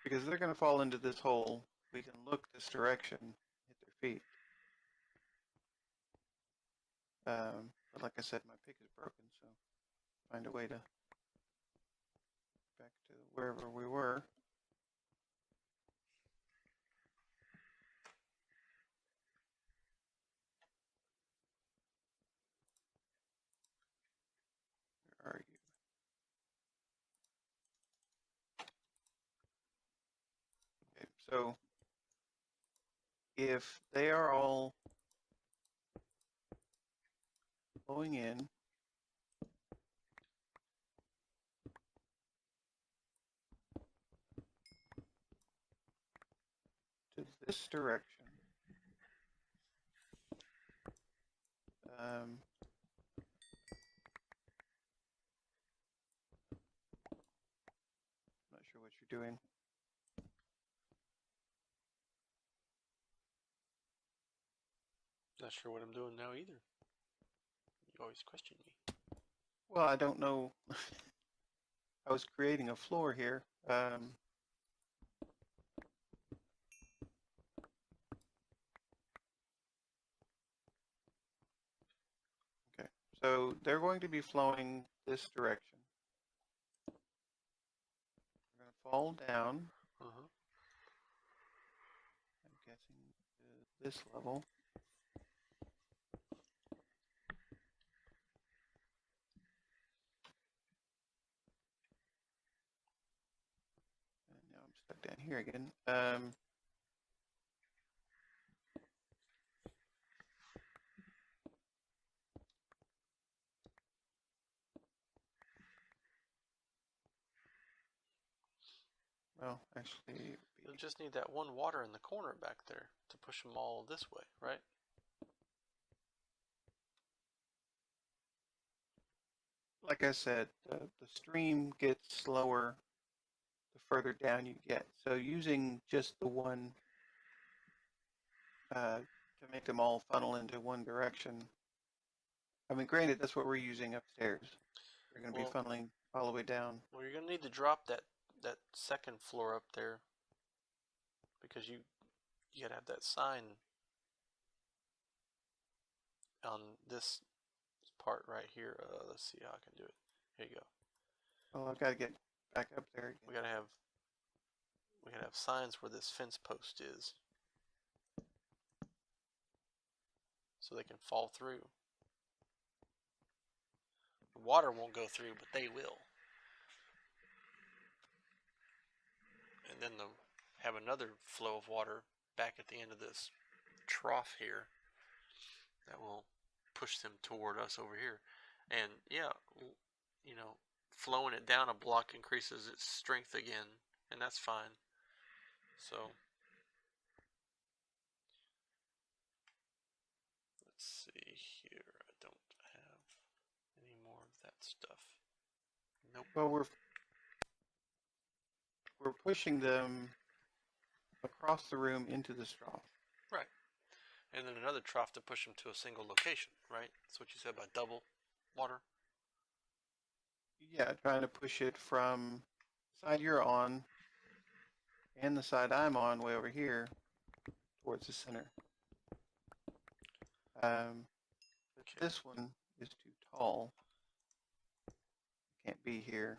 Because they're going to fall into this hole. We can look this direction, hit their feet. But like I said, my pick is broken, so find a way to back to wherever we were. Where are you? Okay, so if they are all flowing in, to this direction, not sure what you're doing.
Not sure what I'm doing now either. You always question me.
Well, I don't know. I was creating a floor here. Okay, so they're going to be flowing this direction. They're going to fall down.
Uh-huh.
I'm guessing to this level. And now I'm stuck down here again. Well, actually,
You'll just need that one water in the corner back there to push them all this way, right?
like I said, the stream gets slower the further down you get. So using just the one to make them all funnel into one direction. I mean, granted, that's what we're using upstairs. They're going to be funneling all the way down.
Well, you're gonna need to drop that second floor up there because you gotta have that sign on this part right here. Let's see how I can do it. Here you go.
Well, I've got to get back up there again.
We gotta have signs where this fence post is, so they can fall through. The water won't go through, but they will. And then they'll have another flow of water back at the end of this trough here that will push them toward us over here. And yeah, you know, flowing it down a block increases its strength again, and that's fine. So let's see here. I don't have any more of that stuff. Nope.
Well, we're pushing them across the room into this trough.
Right. And then another trough to push them to a single location, right? That's what you said about double water?
Yeah, trying to push it from the side you're on and the side I'm on way over here towards the center. But
Okay.
this one is too tall. Can't be here.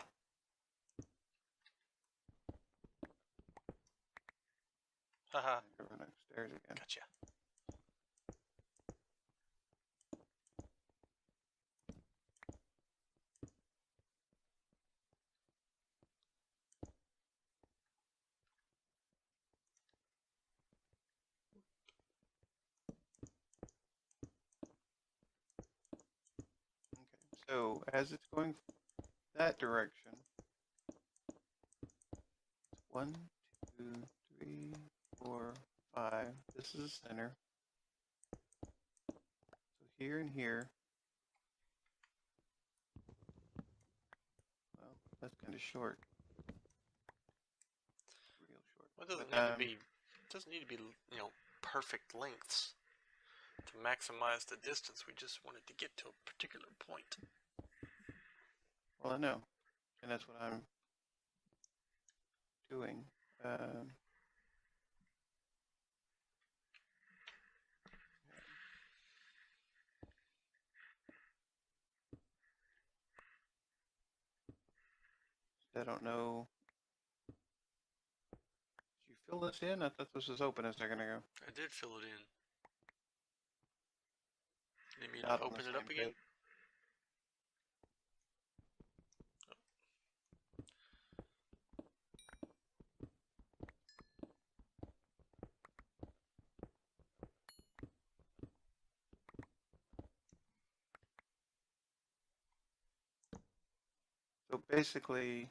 Haha.
I gotta run upstairs again.
Gotcha.
Okay, so as it's going that direction, 1, 2, 3, 4, 5. This is the center. So here and here. Well, that's kind of short. Real short.
Well, it doesn't
But,
need to be. It doesn't need to be, perfect lengths to maximize the distance. We just wanted to get to a particular point.
well, I know, and that's what I'm doing. I don't know. Did you fill this in? I thought this was open a second ago.
I did fill it in. Need me
Not
to
on the
open it
same
up again?
page. So basically,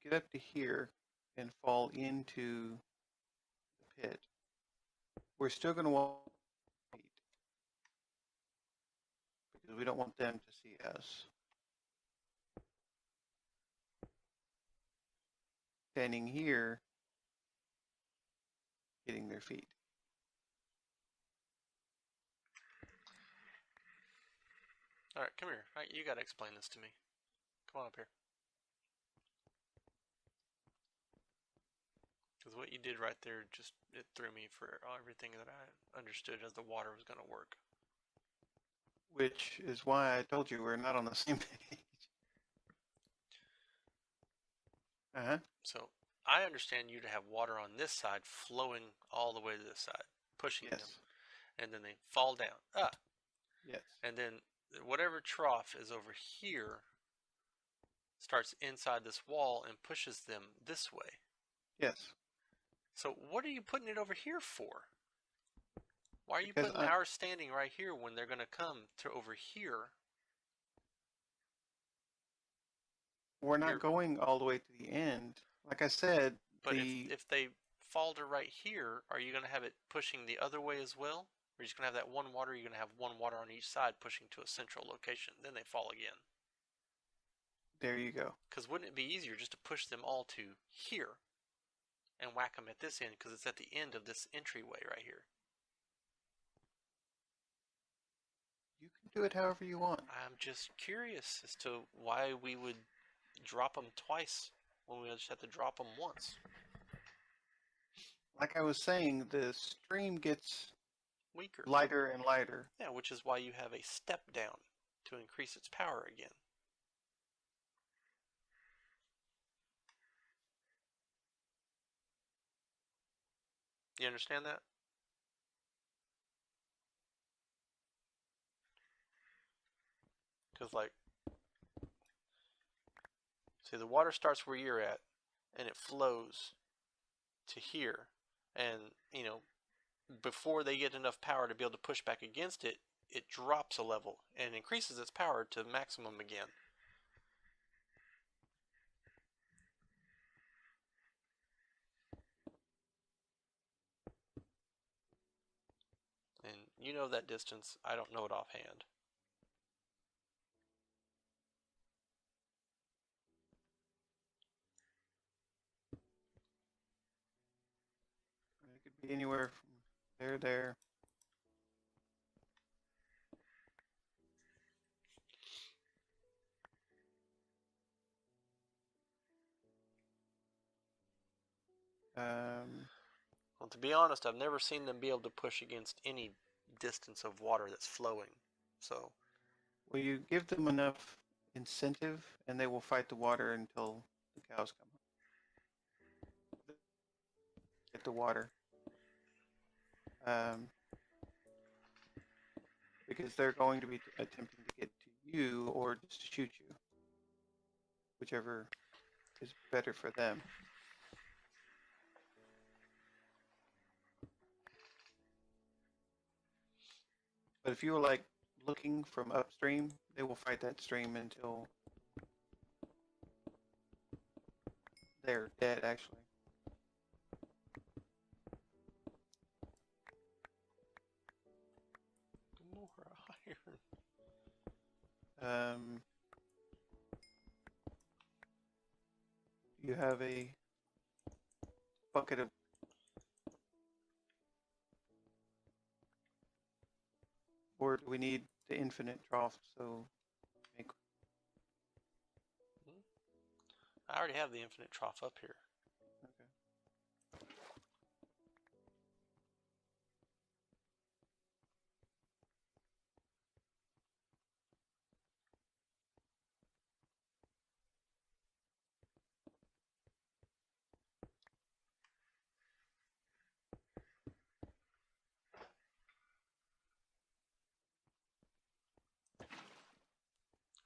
get up to here and fall into the pit. We're still going to want feet because we don't want them to see us. Standing here, getting their feet.
Alright, come here. You gotta explain this to me. Come on up here. Because what you did right there it threw me for everything that I understood as the water was going to work.
Which is why I told you we're not on the same page. Uh-huh.
So I understand you to have water on this side flowing all the way to this side, pushing them,
Yes.
and then they fall down.
Yes.
And then whatever trough is over here starts inside this wall and pushes them this way.
Yes.
So what are you putting it over here for? Why are you
Because
putting ours standing right here when they're going to come to over here?
we're not going all the way to the end. Like I said,
But if they fall to right here, are you going to have it pushing the other way as well? Or are you just going to have that one water? You're going to have one water on each side pushing to a central location. Then they fall again.
there you go.
Because wouldn't it be easier just to push them all to here and whack them at this end? Because it's at the end of this entryway right here.
You can do it however you want.
I'm just curious as to why we would drop them twice when we just have to drop them once.
Like I was saying, the stream gets
Weaker.
lighter and lighter.
Yeah, which is why you have a step down to increase its power again. You understand that? Because, see, the water starts where you're at, and it flows to here. And, before they get enough power to be able to push back against it, it drops a level and increases its power to maximum again. And you know that distance. I don't know it offhand.
It could be anywhere from there to there.
Well, to be honest, I've never seen them be able to push against any distance of water that's flowing. So,
Well, you give them enough incentive, and they will fight the water until the cows come up. Get the water. Um, because they're going to be attempting to get to you or just to shoot you, whichever is better for them. But if you were like looking from upstream, they will fight that stream until they're dead, actually.
more iron.
Um, you have a bucket of, or do we need the infinite trough? So make.
I already have the infinite trough up here.
Okay.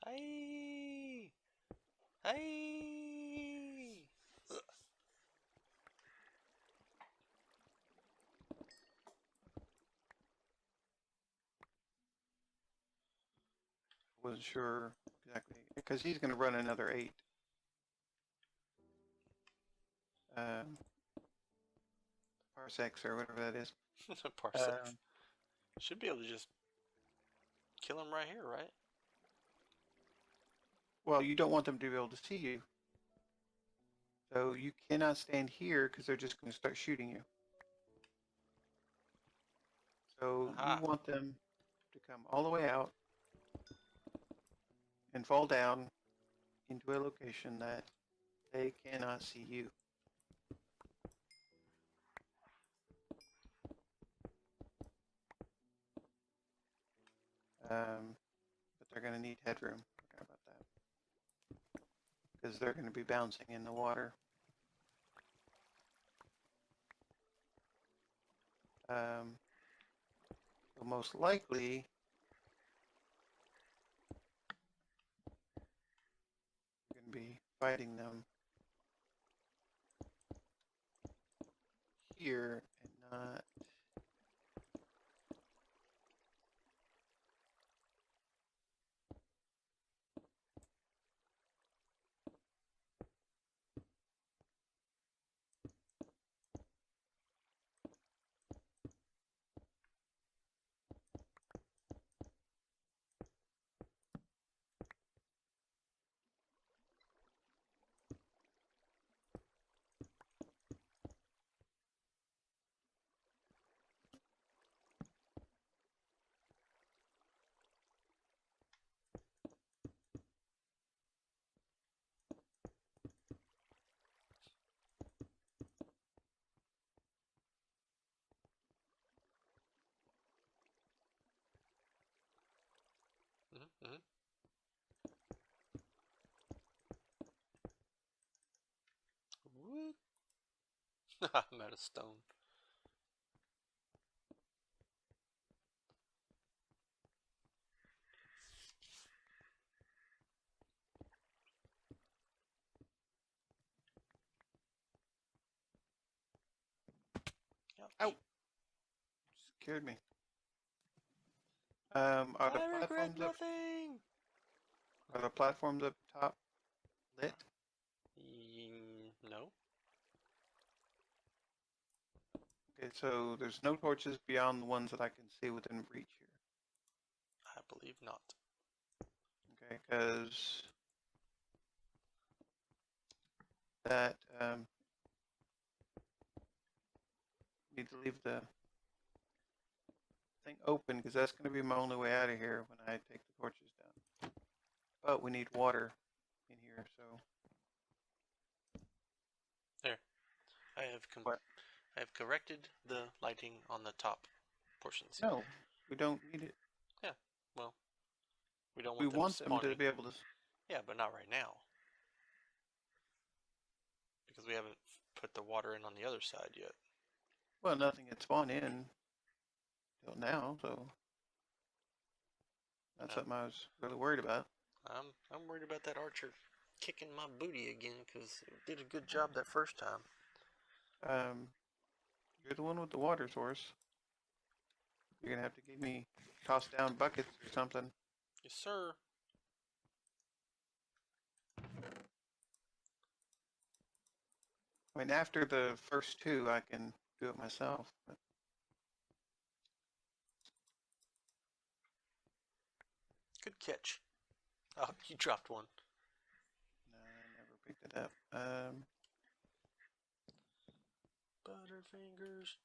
Hey! Hey!
Wasn't sure exactly because he's going to run another 8. Um, parsecs or whatever that is.
Parsecs. Should be able to just kill him right here, right?
Well, you don't want them to be able to see you. So you cannot stand here because they're just going to start shooting you. So you
Aha.
want them to come all the way out and fall down into a location that they cannot see you. But they're going to need headroom. Forgot about that. Because they're going to be bouncing in the water. So most likely, we're going to be fighting them here and not.
Mm-hmm. What? I'm out of stone. Ouch.
Ow! Scared me. Are the
I regret
platforms up?
nothing.
Are the platforms up top lit?
No,
Okay, so there's no torches beyond the ones that I can see within reach here.
I believe not.
Okay, because that need to leave the thing open because that's going to be my only way out of here when I take the torches down. But we need water in here, so
There. I have
What?
I have corrected the lighting on the top portions.
No, we don't need it.
Yeah, well, we don't
We
want them
want them to
spawning.
be able to.
Yeah, but not right now. Because we haven't put the water in on the other side yet.
Well, nothing had spawned in till now, so that's something I was really worried about.
I'm worried about that archer kicking my booty again because it did a good job that first time.
Um, you're the one with the water source. You're gonna have to give me toss down buckets or something.
Yes, sir.
I mean, after the first two, I can do it myself. But
Good catch. Oh, you dropped one.
no, I never picked it up.
Butterfingers.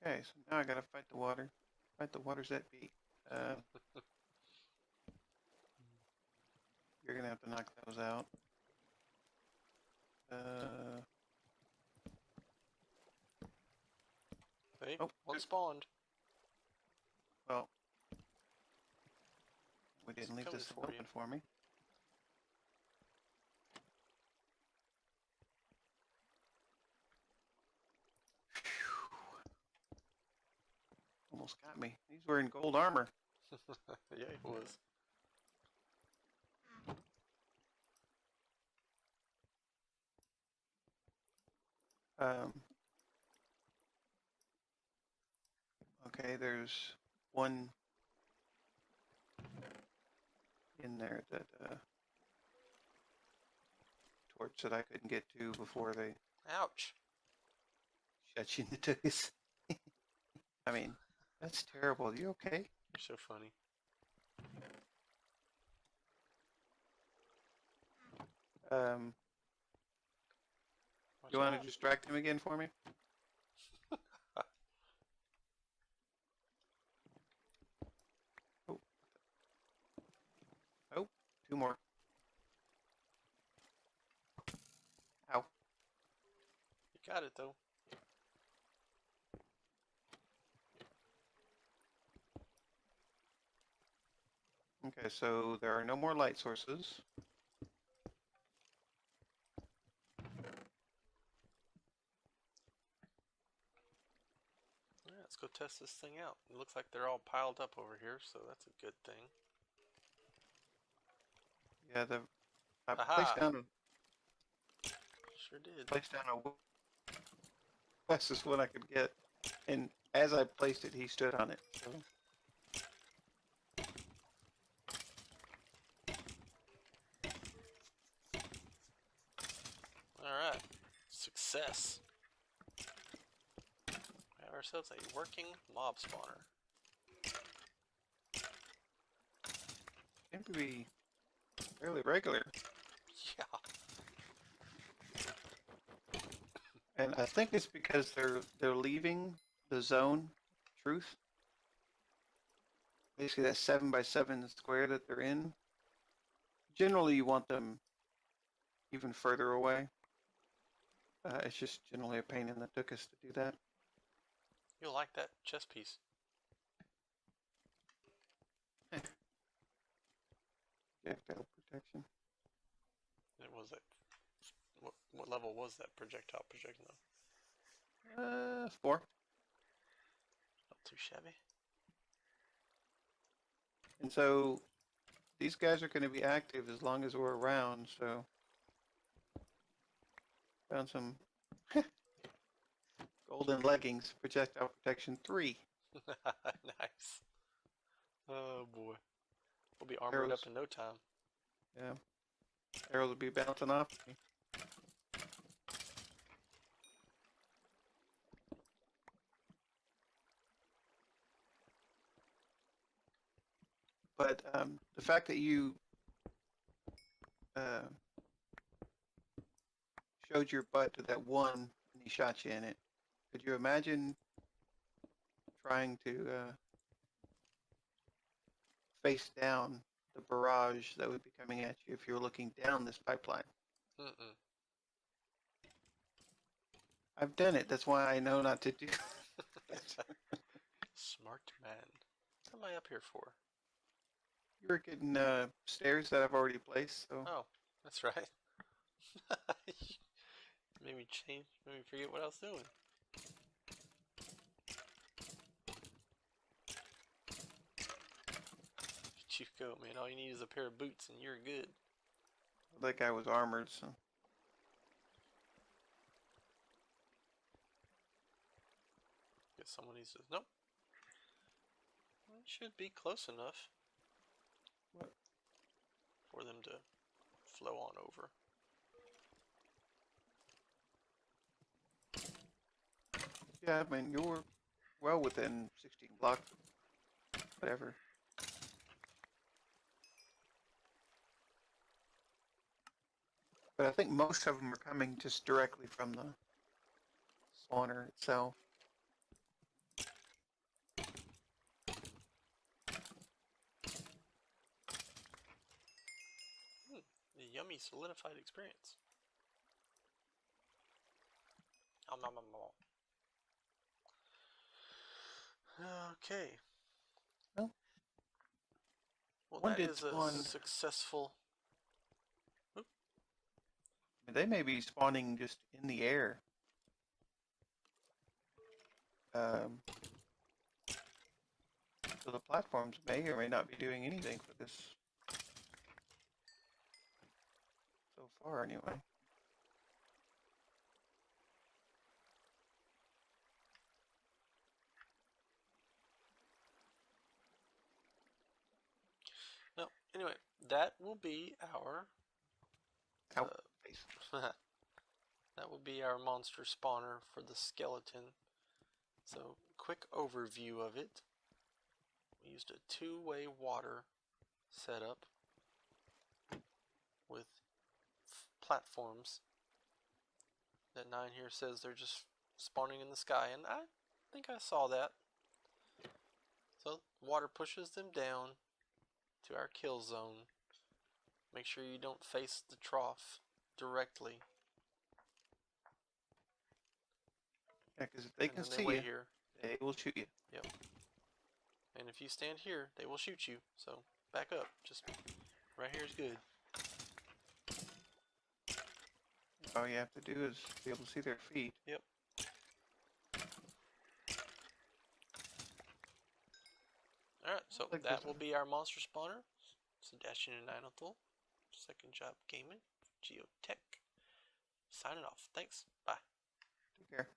okay, so now I gotta fight the water. Fight the waters that beat. Uh, you're gonna have to knock those out. Uh,
Hey,
oh,
one spawned.
well, we
It's
didn't leave
coming
this thing
for you.
open for me. Almost got me. He's wearing gold armor.
Yeah, it was.
Um, okay, there's one in there that torch that I couldn't get to before they
Ouch.
shut you in the tooth. I mean, that's terrible. You okay?
You're so funny.
Um,
Watch
you want to
out.
distract him again for me? Oh, oh, two more. Ow.
You got it though.
Okay, so there are no more light sources.
Yeah, let's go test this thing out. It looks like they're all piled up over here, so that's a good thing.
Yeah, I placed
Aha!
down a
Sure did.
placed down a fastest one I could get, and as I placed it, he stood on it. So
Alright. Success. We have ourselves a working mob spawner.
seem to be fairly regular.
Yeah.
And I think it's because they're leaving the zone truth. Basically, that 7x7 square that they're in. Generally, you want them even further away. It's just generally a pain in the tuchus to do that.
You'll like that chest piece.
Projectile protection.
It was a what level was that projectile projectile?
4.
Not too shabby.
And so these guys are going to be active as long as we're around. So found some golden leggings, projectile protection 3.
Nice. Oh boy. armored up
Arrows.
in no time.
Yeah. Arrows will be bouncing off me. But the fact that you uh, showed your butt to that one and he shot you in it, could you imagine trying to face down the barrage that would be coming at you if you were looking down this pipeline?
Mm-mm.
I've done it. That's why I know not to do it.
Smart man. What am I up here for?
You were getting stairs that I've already placed, so
Oh, that's right. Made me change. Made me forget what I was doing. You go, man. All you need is a pair of boots, and you're good.
that guy was armored. So
Guess someone needs to. Nope. It should be close enough.
What?
For them to flow on over.
yeah, I mean you're well within 16 blocks, whatever. But I think most of them are coming just directly from the spawner itself.
A yummy solidified experience. Om nom nom nom. Okay.
Well,
Well,
one
that
did
is a
spawn.
successful.
I mean, they may be spawning just in the air. So the platforms may or may not be doing anything for this so far, anyway.
No. Anyway, that will be our.
Out face.
That will be our monster spawner for the skeleton. So, quick overview of it. We used a two-way water setup with platforms that 9 here says they're just spawning in the sky, and I think I saw that. So water pushes them down to our kill zone. Make sure you don't face the trough directly.
Yeah, because if they
And
can
then they
see
wait
you,
here.
they will shoot you.
Yep. And if you stand here, they will shoot you. So back up. Just right here is good.
All you have to do is be able to see their feet.
Yep. Alright, so
Like
that
this
will be our monster spawner. Sebastian and Ninothul. Second Job Gaming. Geotech. Signing off. Thanks. Bye.
Take care.